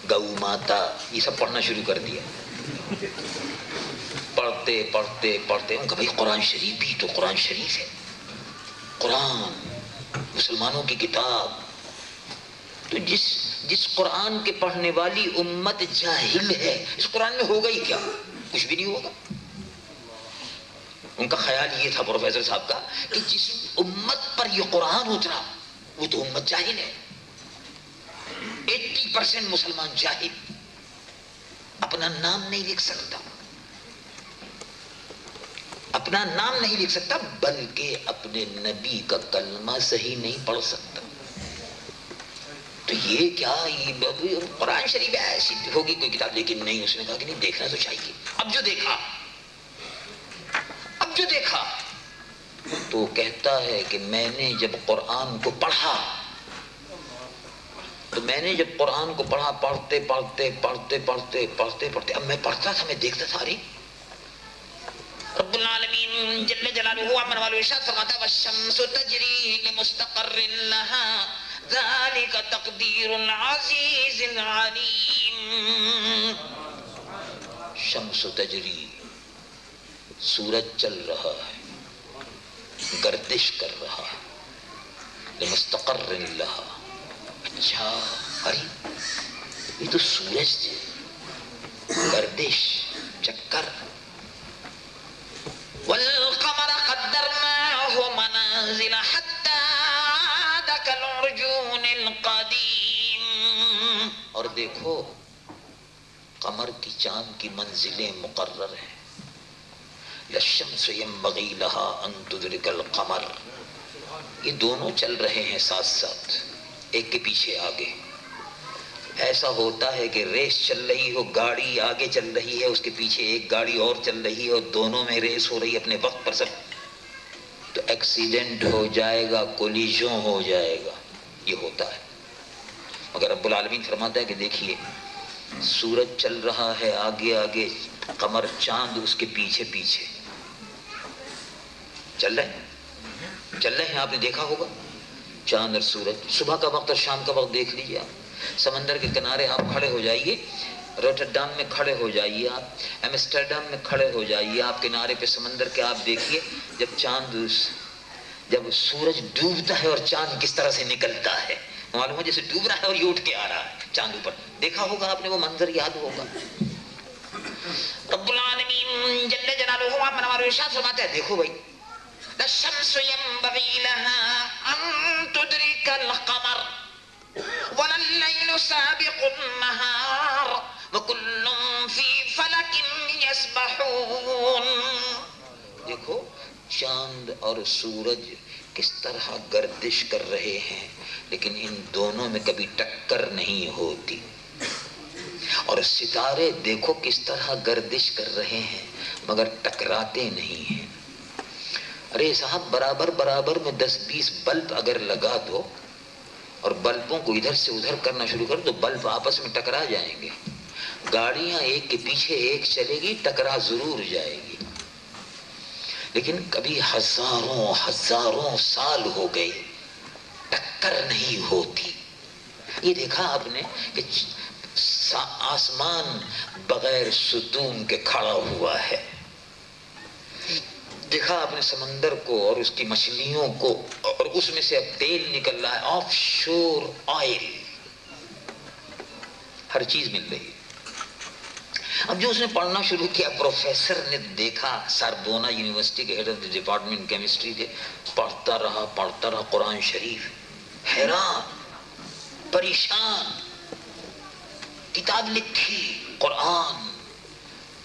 گو ماتا، یہ سب پڑھنا شروع کر دیا. پڑھتے پڑھتے پڑھتے ان کا بھائی قرآن شریف بھی تو قرآن شریف ہے، قرآن مسلمانوں کی کتاب. تو جس قرآن کے پڑھنے والی امت جاہل ہے، اس قرآن میں ہوگا ہی کیا، کچھ بھی نہیں ہوگا. ان کا خیال یہ تھا پروفیسر صاحب کا کہ جس امت پر یہ قرآن اترا وہ تو امت جاہل ہے. 80% مسلمان جاہل، اپنا نام نہیں لکھ سکتا، اپنا نام نہیں لکھ سکتا، بلکہ اپنے نبی کا کلمہ صحیح نہیں پڑھ سکتا. تو یہ کیا، یہ قرآن شریف ایسی ہوگی کوئی کتاب، لیکن نہیں. اس نے کہا کہ نہیں، دیکھنا تو چاہیے. اب جو دیکھا تو کہتا ہے کہ میں نے جب قرآن کو پڑھا پڑھتے اب میں پڑھتا تھا، میں دیکھتا تھا، ارے رب العالمین جل جلالہ امن والو ارشاد فرماتا والشمس تجری لمستقر لها ذلك تقدیر العزیز العلیم. شمس تجری، سورج چل رہا ہے، گردش کر رہا ہے، لمستقر لها. اچھا، ارے یہ تو سورج گردش چکر. والقمر قدرناه منازل حتى عاد كالعرجون القديم. اور دیکھو قمر کی، چاند کی منزلیں مقرر ہیں. للشمس ينبغي لها ان تدرك القمر. یہ دونوں چل رہے ہیں ساتھ ساتھ، ایک کے پیچھے آگے. ایسا ہوتا ہے کہ ریس چل رہی ہو، گاڑی آگے چل رہی ہے، اس کے پیچھے ایک گاڑی اور چل رہی ہے، اور دونوں میں ریس ہو رہی ہے اپنے وقت پر سب، تو ایکسیڈنٹ ہو جائے گا، کولیجن ہو جائے گا. یہ ہوتا ہے. مگر رب العالمین فرماتا ہے کہ دیکھیے سورج چل رہا ہے آگے آگے، قمر چاند اس کے پیچھے پیچھے چل رہے ہیں. آپ نے دیکھا ہوگا چاند اور سورج، صبح کا وقت اور شام کا وقت دیکھ لیجیے آپ. سمندر کے کنارے آپ کھڑے ہو جائیے، روٹرڈام میں کھڑے ہو جائیے، آپ ایمسٹرڈم میں کھڑے ہو جائیے، آپ کنارے پہ سمندر کے آپ دیکھیے جب سورج ڈوبتا ہے اور چاند کس طرح سے نکلتا ہے، معلوم ہے جیسے ڈوب رہا ہے اور یہ اٹھ کے آ رہا ہے چاند اوپر. دیکھا ہوگا آپ نے، وہ منظر یاد ہوگا. رب العالمین جل جلالہ اپنا ارشاد فرماتا ہے دیکھو بھائی، الشمس ينبغي لها ان تدرك القمر ولا الليل سابق النهار وكل في فلك يسبحون. دیکھو چاند اور سورج کس طرح گردش کر رہے ہیں، لیکن ان دونوں میں کبھی ٹکر نہیں ہوتی. اور ستارے دیکھو کس طرح گردش کر رہے ہیں مگر ٹکراتے نہیں ہیں. ارے صاحب برابر برابر میں 10-20 بلب اگر لگا دو اور بلبوں کو ادھر سے ادھر کرنا شروع کر دو، بلب آپس میں ٹکرا جائیں گے. گاڑیاں ایک کے پیچھے ایک چلے گی، ٹکرا ضرور جائے گی. لیکن کبھی ہزاروں ہزاروں سال ہو گئے ٹکر نہیں ہوتی. یہ دیکھا آپ نے کہ آسمان بغیر ستون کے کھڑا ہوا ہے. دیکھا آپ نے سمندر کو اور اس کی مچھلیوں کو، اور اس میں سے اب تیل نکل رہا ہے، آف شور آئل، ہر چیز مل رہی ہے. اب جو اس نے پڑھنا شروع کیا، پروفیسر نے دیکھا، ساربونا یونیورسٹی کے head of the department chemistry کے، پڑھتا رہا قرآن شریف، حیران پریشان. کتاب لکھی، قرآن،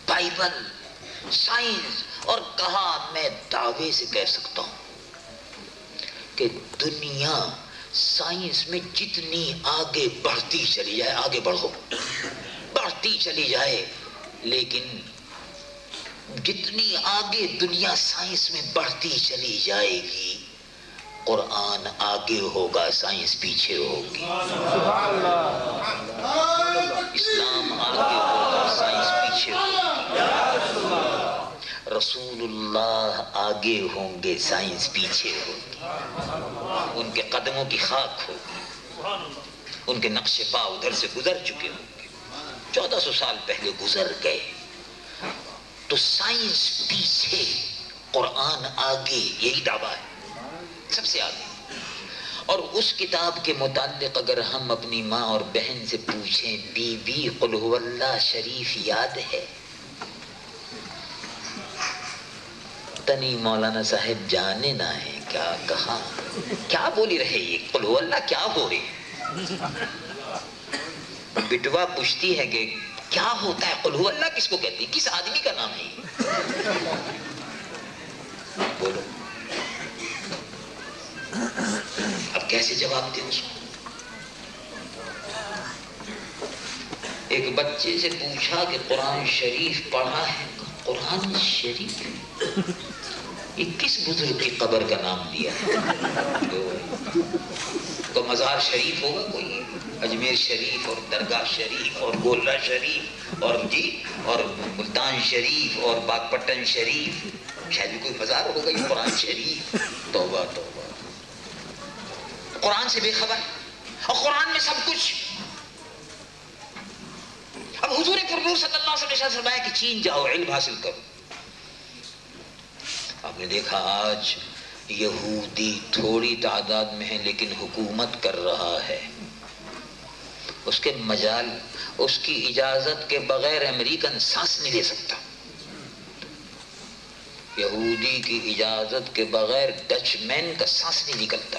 بائبل، سائنس، اور کہا میں دعوے سے کہہ سکتا ہوں کہ دنیا سائنس میں جتنی آگے بڑھتی چلی جائے، آگے بڑھو، بڑھتی چلی جائے، لیکن جتنی آگے دنیا سائنس میں بڑھتی چلی جائے گی، قرآن آگے ہوگا، سائنس پیچھے ہوگی. اسلام آگے ہوگا، سائنس پیچھے ہوگی. رسول اللہ آگے ہوں گے، سائنس پیچھے ہوگی. ان کے قدموں کی خاک ہوگی، ان کے نقش پا ادھر سے گزر چکے ہوں گے، 1400 سال پہلے گزر گئے. تو سائنس پیچھے، قرآن آگے، یہی دعویٰ ہے سب سے آگے. اور اس کتاب کے متعلق اگر ہم اپنی ماں اور بہن سے پوچھیں، بی بی قل هو اللہ شریف یاد ہے؟ تنی مولانا صاحب جانے نہ ہے کیا کہا، کیا بولی رہے یہ قل هو اللہ، کیا ہو رہی. بٹوا پوچھتی ہے کہ کیا ہوتا ہے قل هو اللہ، کس کو کہتی ہے، کس آدمی کا نام ہے یہ؟ بولو اب کیسے جواب دیں اس کو. ایک بچے سے پوچھا کہ قرآن شریف پڑھا ہے؟ قرآن شریف یہ کس بزرگ کی قبر کا نام دیا ہے؟ تو مزار شریف ہوگا کوئی، اجمیر شریف اور درگاہ شریف اور گولرا شریف اور اور ملتان شریف اور باغپٹن شریف، شاید کوئی مزار ہوگا یہ قرآن شریف. توبہ توبہ، قرآن سے بے خبر، اور قرآن میں سب کچھ. اب حضور پرنور صلی اللہ علیہ وسلم نے فرمایا کہ چین جاؤ، علم حاصل کرو. آپ نے دیکھا آج یہودی تھوڑی تعداد میں ہے لیکن حکومت کر رہا ہے. اس کے مجال، اس کی اجازت کے بغیر امریکن سانس نہیں لے سکتا. یہودی کی اجازت کے بغیر ڈچ مین کا سانس نہیں نکلتا.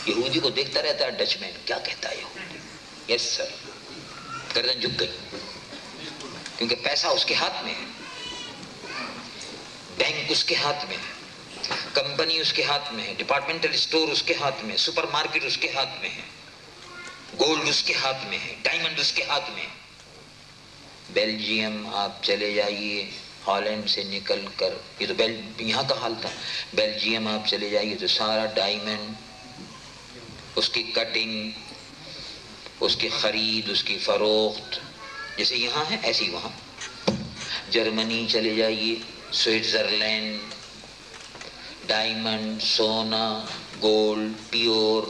یہودی کو دیکھتا رہتا ہے ڈچ مین کیا کہتا ہے یہودی، یس سر، گردن جھک گئی، کیونکہ پیسہ اس کے ہاتھ میں ہے، بینک اس کے ہاتھ میں ہے، کمپنی اس کے ہاتھ میں ہے، ڈپارٹمنٹل اسٹور اس کے ہاتھ میں، سپر مارکیٹ اس کے ہاتھ میں ہے، گولڈ اس کے ہاتھ میں ہے، ڈائمنڈ اس کے ہاتھ میں ہے. بیلجیم آپ چلے جائیے، ہالینڈ سے نکل کر، یہ تو یہاں کا حال تھا، بیلجیم آپ چلے جائیے تو سارا ڈائمنڈ، اس کی کٹنگ، اس کی خرید، اس کی فروخت، جیسے یہاں ہے ایسے ہی وہاں. جرمنی چلے جائیے، سوئٹزرلینڈ، ڈائمنڈ، سونا، گولڈ، پیور،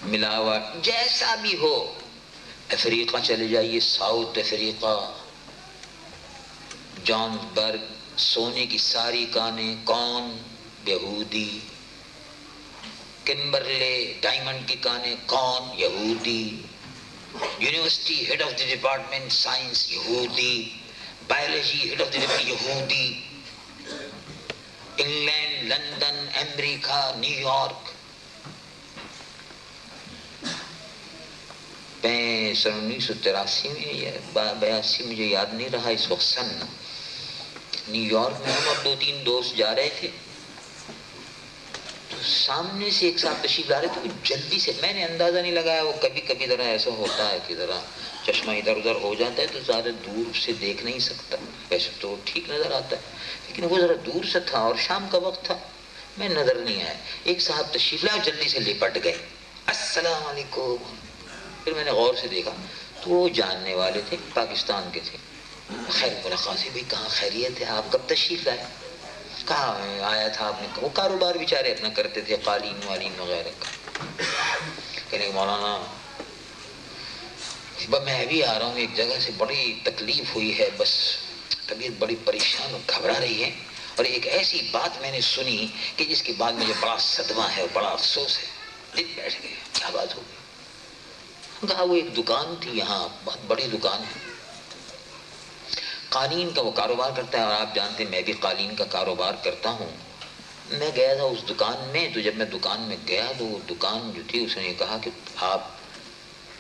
ملاوٹ، جیسا بھی ہو. افریقہ چلے جائیے، ساؤتھ افریقہ، جانسبرگ، سونے کی ساری کانیں، کون؟ یہودی. کمبرلے، ڈائمنڈ کی کانیں، کون؟ یہودی. University head of the department science, یہودی. Biology head of the department, یہودی. انگلینڈ، لندن، امریکہ، نیو یارک. 1983 میں یا 82 مجھے یاد نہیں رہا اس وقت سن، نیو یارک میں ہم اور 2-3 دوست جا رہے تھے. سامنے سے ایک صاحب تشریف لا رہے تھے، جلدی سے، میں نے اندازہ نہیں لگایا، وہ کبھی کبھی ذرا ایسا ہوتا ہے کہ ذرا چشمہ ادھر ادھر ہو جاتا ہے تو زیادہ دور سے دیکھ نہیں سکتا، ویسے تو ٹھیک نظر آتا ہے، لیکن وہ ذرا دور سے تھا اور شام کا وقت تھا، میں نظر نہیں آیا، ایک صاحب تشریف لائے جلدی سے لپٹ گئے، السلام علیکم. پھر میں نے غور سے دیکھا تو وہ جاننے والے تھے، پاکستان کے تھے. خیر ملاقات سے، بھی کہاں خیریت ہے، آپ کب تشریف لائے؟ کہاں آیا تھا آپ نے؟ وہ کاروبار بیچارے اپنا کرتے تھے، قالین والین وغیرہ کا. کہنے مولانا میں بھی آ رہا ہوں ایک جگہ سے، بڑی تکلیف ہوئی ہے، بس طبیعت بڑی پریشان اور گھبرا رہی ہے، اور ایک ایسی بات میں نے سنی کہ جس کے بعد مجھے بڑا صدمہ ہے اور بڑا افسوس ہے. دل بیٹھ گئے، کیا بات ہو گئی؟ کہا وہ ایک دکان تھی یہاں، بہت بڑی دکان ہے، قالین کا وہ کاروبار کرتا ہے، اور آپ جانتے ہیں میں بھی قالین کا کاروبار کرتا ہوں. میں گیا تھا اس دکان میں، تو جب میں دکان میں گیا تو وہ دکان جو تھی اس نے کہا کہ آپ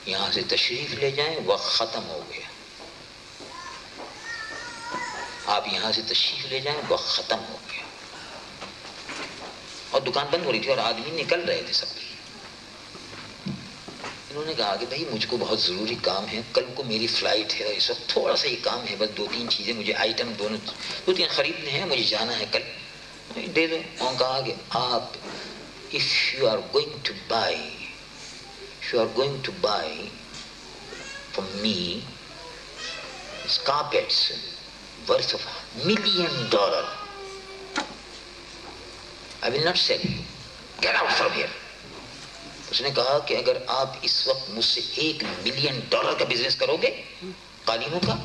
یہاں سے تشریف لے جائیں، وقت ختم ہو گیا، آپ یہاں سے تشریف لے جائیں، وقت ختم ہو گیا. اور دکان بند ہو رہی تھی اور آدمی نکل رہے تھے سب. انہوں نے کہا کہ بھائی مجھ کو بہت ضروری کام ہے، کل کو میری فلائٹ ہے، اس وقت تھوڑا سا ہی کام ہے، بس 2-3 چیزیں مجھے آئٹم دو تین خریدنے ہیں، مجھے جانا ہے کل، دے دو. اور کہا کہ آپ if you are going to buy from me carpets worth of $1 million, I will not sell you. Get out from here. اس نے کہا کہ اگر آپ اس وقت مجھ سے $1 ملین کا بزنس کرو گے قالینوں کا،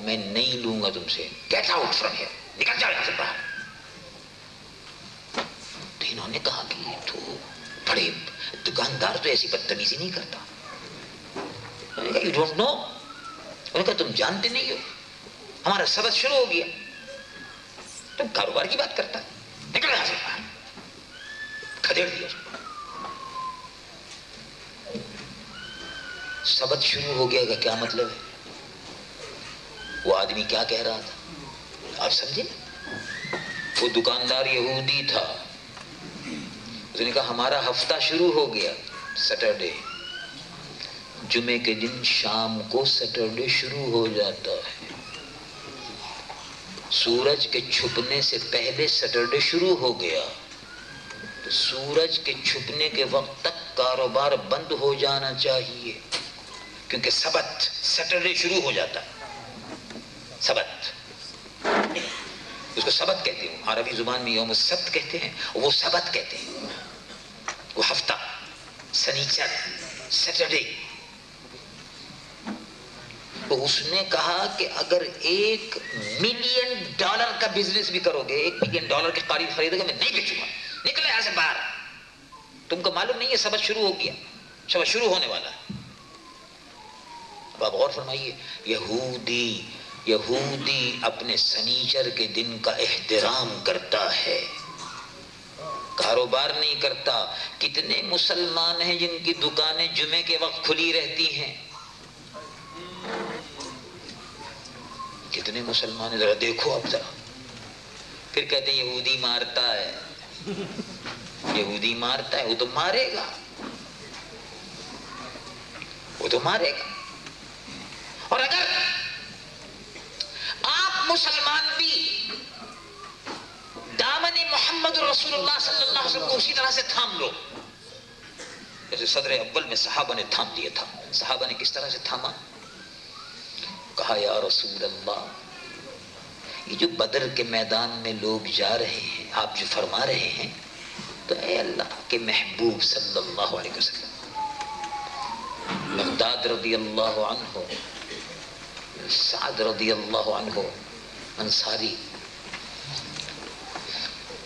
میں نہیں لوں گا تم سے. گیٹ آؤٹ فرام ہیئر، نکل جاؤ یہاں سے باہر. تو انہوں نے کہا کہ تو بڑے دکاندار تو ایسی بدتمیزی نہیں کرتا. انہوں نے کہا یو ڈونٹ نو، انہوں نے کہا تم جانتے نہیں ہو، ہمارا سبق شروع ہو گیا، تم کاروبار کی بات کرتا، نکل یہاں سے باہر. کھدیڑ دیا. سبق شروع ہو گیا کا کیا مطلب ہے؟ وہ آدمی کیا کہہ رہا تھا آپ سمجھے؟ وہ دکاندار یہودی تھا، اس نے کہا ہمارا ہفتہ شروع ہو گیا سیٹرڈے، جمعے کے دن شام کو سیٹرڈے شروع ہو جاتا ہے، سورج کے چھپنے سے پہلے سیٹرڈے شروع ہو گیا تو سورج کے چھپنے کے وقت تک کاروبار بند ہو جانا چاہیے، کیونکہ سبت سیٹرڈے شروع ہو جاتا ہے. سبت اس کو سبت کہتے ہیں، عربی زبان میں یوم السبت کہتے ہیں، وہ سبت کہتے ہیں، وہ ہفتہ، سنیچر، سیٹرڈے. تو اس نے کہا کہ اگر $1 ملین کا بزنس بھی کرو گے، $1 ملین کے قالین خریدو گے، میں نہیں بیچوں گا، نکلے یہاں سے باہر. تم کو معلوم نہیں ہے سبت شروع ہو گیا، سبت شروع ہونے والا ہے. اب آپ غور فرمائیے، یہودی اپنے سنیچر کے دن کا احترام کرتا ہے، کاروبار نہیں کرتا. کتنے مسلمان ہیں جن کی دکانیں جمعے کے وقت کھلی رہتی ہیں؟ کتنے مسلمان ہیں؟ ذرا دیکھو اب ذرا. پھر کہتے ہیں یہودی مارتا ہے. یہودی مارتا ہے، وہ تو مارے گا، وہ تو مارے گا. اور اگر آپ مسلمان بھی دامن محمد رسول اللہ صلی اللہ علیہ وسلم کو اسی طرح سے تھام لو جیسے صدر اول میں صحابہ نے تھام دیا تھا. صحابہ نے کس طرح سے تھاما؟ کہا یا رسول اللہ، یہ جو بدر کے میدان میں لوگ جا رہے ہیں، آپ جو فرما رہے ہیں، تو اے اللہ کے محبوب صلی اللہ علیہ وسلم، مقداد رضی اللہ عنہ، سعد رضی اللہ عنہ انصاری،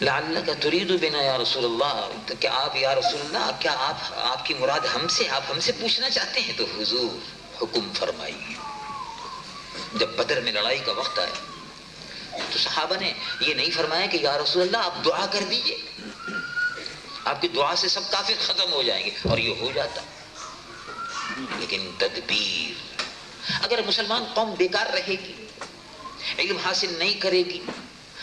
لعلک ترید بنا یا رسول اللہ، کہ آپ یا رسول اللہ، کیا آپ کی مراد ہم سے، آپ ہم سے پوچھنا چاہتے ہیں؟ تو حضور حکم فرمائیے. جب بدر میں لڑائی کا وقت آیا تو صحابہ نے یہ نہیں فرمایا کہ یا رسول اللہ آپ دعا کر دیجئے، آپ کی دعا سے سب کافر ختم ہو جائیں گے، اور یہ ہو جاتا. لیکن تدبیر، اگر مسلمان قوم بیکار رہے گی، علم حاصل نہیں کرے گی،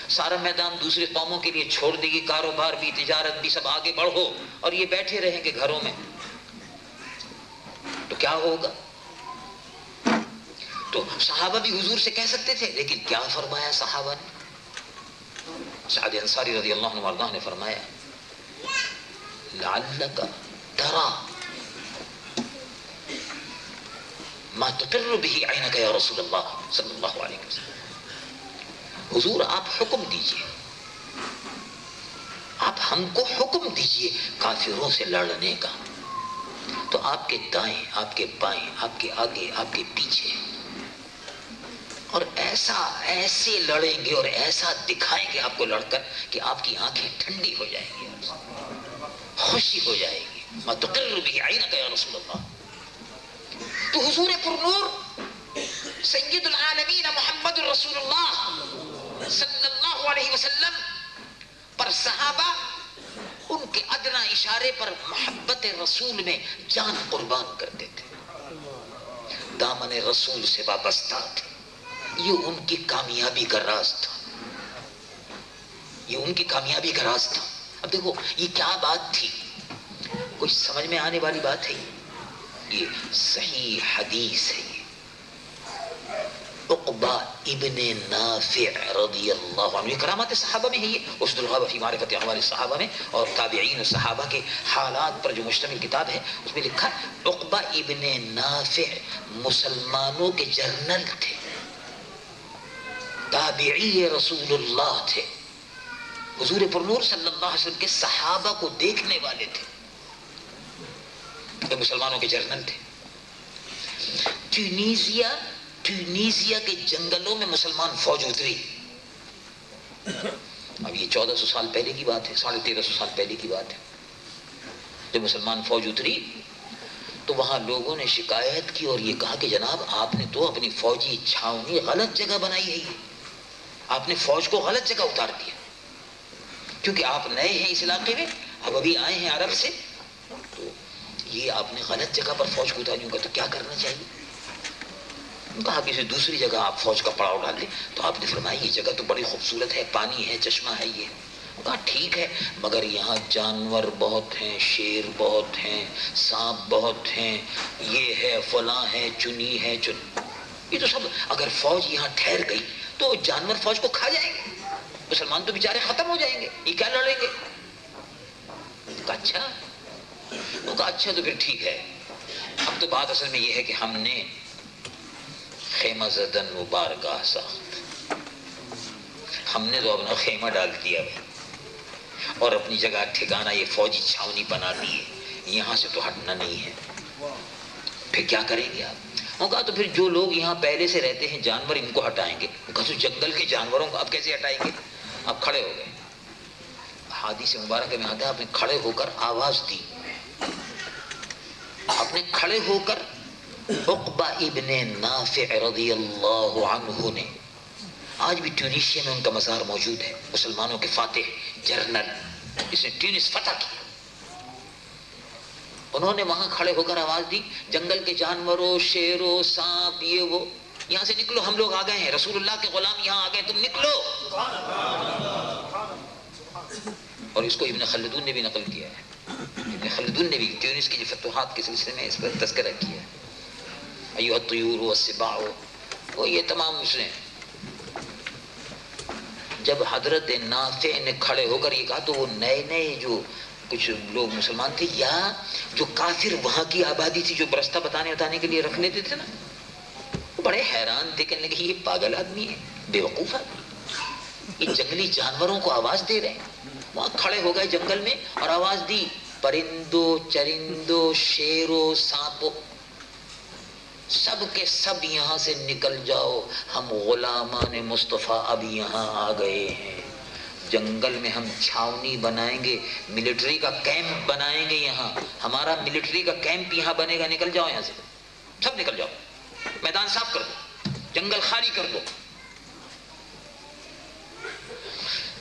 سارا میدان دوسری قوموں کے لیے چھوڑ دے گی، کاروبار بھی تجارت بھی سب آگے بڑھو، اور یہ بیٹھے رہیں گے گھروں میں، تو کیا ہوگا؟ تو صحابہ بھی حضور سے کہہ سکتے تھے، لیکن کیا فرمایا صحابہ نے؟ سعد انصاری رضی اللہ عنہ وارضاہ نے فرمایا لعلک ترى ما تقر به عینک یا رسول اللہ صلی اللہ علیہ وسلم، حضور آپ حکم دیجئے، آپ ہم کو حکم دیجئے کافروں سے لڑنے کا، تو آپ کے دائیں، آپ کے بائیں، آپ کے آگے، آپ کے پیچھے، اور ایسے لڑیں گے اور ایسا دکھائیں گے آپ کو لڑ کر کہ آپ کی آنکھیں ٹھنڈی ہو جائیں گی، خوشی ہو جائے گی۔ ما تقر به عینک یا رسول اللہ۔ تو حضور پر نور سید العالمین محمد رسول اللہ صلی اللہ علیہ وسلم پر صحابہ ان کے ادنا اشارے پر محبت رسول میں جان قربان کرتے تھے، دامن رسول سے وابستہ تھے۔ یہ ان کی کامیابی کا راز تھا، یہ ان کی کامیابی کا راز تھا۔ اب دیکھو یہ کیا بات تھی، کچھ سمجھ میں آنے والی بات ہے، یہ صحیح حدیث ہے۔ عقبہ ابن نافع رضی اللہ عنہ، یہ کرامات صحابہ میں ہے، یہ اسد الغابہ فی معرفت احوال الصحابہ میں، اور تابعین صحابہ کے حالات پر جو مشتمل کتاب ہے اس میں لکھا عقبہ ابن نافع مسلمانوں کے جرنل تھے، تابعی رسول اللہ تھے، حضور پر نور صلی اللہ علیہ وسلم کے صحابہ کو دیکھنے والے تھے، یہ مسلمانوں کے جرنل تھے۔ ٹیونیزیا کے جنگلوں میں مسلمان فوج اتری، اب یہ 1400 سال پہلے کی بات ہے، 1350 سال پہلے کی بات ہے، جب مسلمان فوج اتری تو وہاں لوگوں نے شکایت کی اور یہ کہا کہ جناب آپ نے تو اپنی فوجی چھاونی غلط جگہ بنائی ہے، یہ آپ نے فوج کو غلط جگہ اتار دیا، کیونکہ آپ نئے ہیں اس علاقے میں، اب ابھی آئے ہیں عرب سے، تو یہ آپ نے غلط جگہ پر فوج کو اتاری، تو کیا کرنا چاہیے؟ کہا کسی دوسری جگہ آپ فوج کا پڑاؤ ڈال لیں، تو آپ نے فرمایا یہ جگہ تو بڑی خوبصورت ہے، پانی ہے، چشمہ ہے، یہ کہا ٹھیک ہے، مگر یہاں جانور بہت ہیں، شیر بہت ہیں، سانپ بہت ہیں، یہ ہے فلاں ہے، چنی ہے، یہ تو سب اگر فوج یہاں ٹھہر گئی تو جانور فوج کو کھا جائیں گے، مسلمان تو بیچارے ختم ہو جائیں گے، یہ کیا لڑیں گے؟ کہا اچھا، وہ کہا اچھا تو پھر ٹھیک ہے، اب تو بات اصل میں یہ ہے کہ ہم نے خیمہ زدن و بارگاہ ساخت، ہم نے تو اپنا خیمہ ڈال دیا اور اپنی جگہ ٹھکانہ یہ فوجی چھاونی بنا دی ہے، یہاں سے تو ہٹنا نہیں ہے، پھر کیا کریں گے آپ؟ وہ کہا تو پھر جو لوگ یہاں پہلے سے رہتے ہیں جانور ان کو ہٹائیں گے، وہ کہا تو جنگل کے جانوروں کو آپ کیسے ہٹائیں گے؟ آپ کھڑے ہو گئے، حدیث مبارکہ میں آتا ہے آپ نے کھڑے ہو کر آواز دی، آپ نے کھڑے ہو کر عقبہ ابن نافع رضی اللہ عنہ نے، آج بھی ٹیونیشیا میں ان کا مزار موجود ہے، مسلمانوں کے فاتح جرنل، اس نے ٹیونس فتح کیا، انہوں نے وہاں کھڑے ہو کر آواز دی جنگل کے جانوروں، شیروں، سانپ، یہ وہ، یہاں سے نکلو، ہم لوگ آ گئے ہیں، رسول اللہ کے غلام یہاں آ گئے، تم نکلو۔ اور اس کو ابن خلدون نے بھی نقل کیا ہے، ابن خلدون نے بھی ٹیونس کی جو فتوحات کے سلسلے میں اس پر تذکرہ کیا ہے، ایھا الطیور والسباع، وہ یہ تمام اس نے، جب حضرت نافع نے کھڑے ہو کر یہ کہا تو وہ نئے نئے جو کچھ لوگ مسلمان تھے یا جو کافر وہاں کی آبادی تھی جو برستہ بتانے کے لیے رکھ لیتے تھے نا، وہ بڑے حیران تھے، کہنے لگے یہ پاگل آدمی ہے، بے وقوف آدمی، یہ جنگلی جانوروں کو آواز دے رہے ہیں۔ وہاں کھڑے ہو گئے جنگل میں اور آواز دی پرندوں، چرندوں، شیروں، سانپوں، سب کے سب یہاں سے نکل جاؤ، ہم غلامان مصطفیٰ اب یہاں آ گئے ہیں، جنگل میں ہم چھاونی بنائیں گے، ملٹری کا کیمپ بنائیں گے، یہاں ہمارا ملٹری کا کیمپ یہاں بنے گا، نکل جاؤ یہاں سے، سب نکل جاؤ، میدان صاف کر دو، جنگل خالی کر دو۔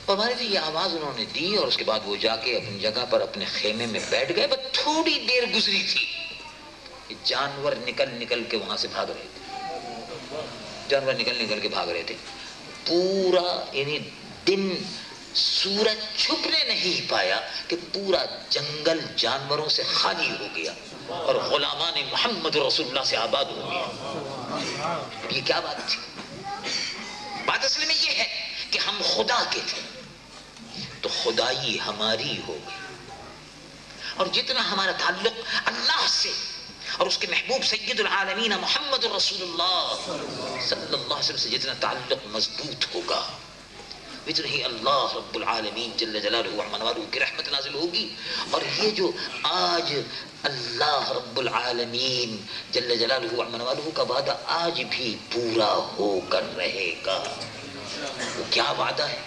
اور ہمارے لیے یہ آواز انہوں نے دی اور اس کے بعد وہ جا کے اپنی جگہ پر اپنے خیمے میں بیٹھ گئے، بس تھوڑی دیر گزری تھی، جانور نکل کے وہاں سے بھاگ رہے تھے، جانور نکل کے بھاگ رہے تھے، پورا یعنی دن سورج چھپنے نہیں پایا کہ پورا جنگل جانوروں سے خالی ہو گیا اور غلامان محمد رسول اللہ سے آباد ہو گیا. یہ کیا بات تھی؟ بات اصل میں یہ ہے کہ ہم خدا کے تھے تو خدائی ہماری ہو گئی، اور جتنا ہمارا تعلق اللہ سے اور اس کے محبوب سید العالمین محمد رسول اللہ صلی اللہ علیہ وسلم سے جتنا تعلق مضبوط ہوگا، اتنا ہی اللہ رب العالمین جل جلالہ وعمن والہ کی رحمت نازل ہوگی. اور یہ جو آج اللہ رب العالمین جل جلالہ وعمن والہ کا وعدہ آج بھی پورا ہو کر رہے گا. وہ کیا وعدہ ہے؟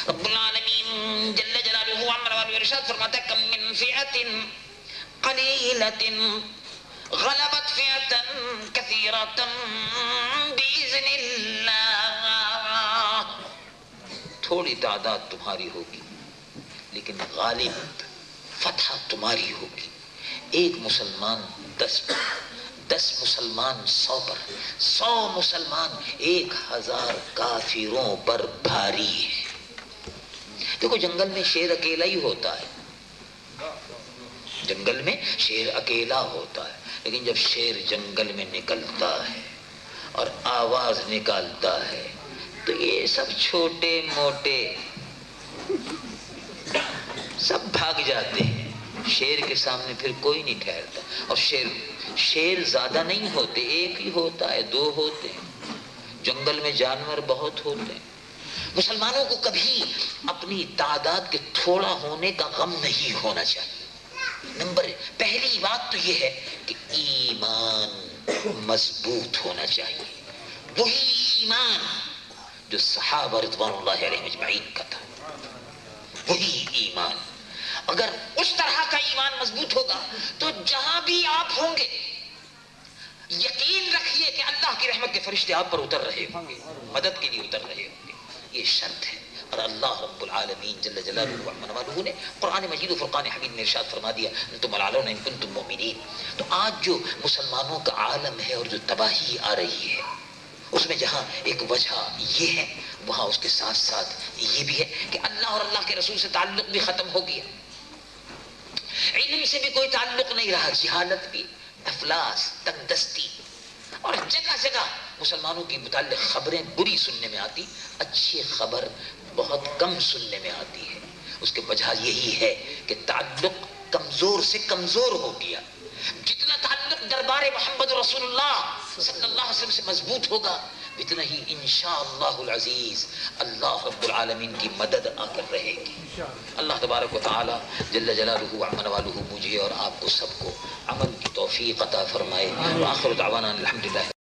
رب العالمین جل جلالہ وعمن والہ ارشاد فرماتا ہے کم من فئۃ قلیلۃ غلبت فئۃ کثیرۃ باذن اللہ. تھوڑی تعداد تمہاری ہوگی لیکن غالب فتح تمہاری ہوگی. ایک مسلمان 10 پر، 10 مسلمان 100 پر، 100 مسلمان 1000 کافروں پر بھاری ہے. دیکھو جنگل میں شیر اکیلا ہی ہوتا ہے، جنگل میں شیر اکیلا ہوتا ہے، لیکن جب شیر جنگل میں نکلتا ہے اور آواز نکالتا ہے تو یہ سب چھوٹے موٹے سب بھاگ جاتے ہیں. شیر کے سامنے پھر کوئی نہیں ٹھہرتا. اور شیر زیادہ نہیں ہوتے، ایک ہی ہوتا ہے، 2 ہوتے ہیں. جنگل میں جانور بہت ہوتے ہیں. مسلمانوں کو کبھی اپنی تعداد کے تھوڑا ہونے کا غم نہیں ہونا چاہیے. پہلی بات تو یہ ہے کہ ایمان مضبوط ہونا چاہیے. وہی ایمان جو صحابہ رضوان اللہ علیہم اجمعین کا تھا، وہی ایمان. اگر اس طرح کا ایمان مضبوط ہوگا تو جہاں بھی آپ ہوں گے یقین رکھیے کہ اللہ کی رحمت کے فرشتے آپ پر اتر رہے ہوں گے، مدد کے لیے اتر رہے ہوں گے. یہ شرط ہے. اور اللہ رب العالمین جل جلالہ وعمن والہ نے قرآن مجید و فرقان حمید میں ارشاد فرما دیا انتم الاعلون ان کنتم مؤمنین. تو آج جو مسلمانوں کا عالم ہے اور جو تباہی آ رہی ہے، اس میں جہاں ایک وجہ یہ ہے، وہاں اس کے ساتھ ساتھ یہ بھی ہے کہ اللہ اور اللہ کے رسول سے تعلق بھی ختم ہو گیا، علم سے بھی کوئی تعلق نہیں رہا، جہالت بھی، افلاس، تنگ دستی. اور جگہ جگہ مسلمانوں کی متعلق خبریں بری سننے میں آتی، اچھی خبر بہت کم سننے میں آتی ہے. اس کی وجہ یہی ہے کہ تعلق کمزور سے کمزور ہو گیا. جتنا تعلق دربار محمد رسول اللہ صلی اللہ علیہ وسلم سے مضبوط ہوگا اتنا ہی انشاءاللہ العزیز اللہ رب العالمین کی مدد آ کر رہے گی. اللہ تبارک و تعالی جل جلالہ وعمن والہ مجھے اور آپ کو سب کو عمل کی توفیق عطا فرمائے. وآخر دعوانا الحمدللہ.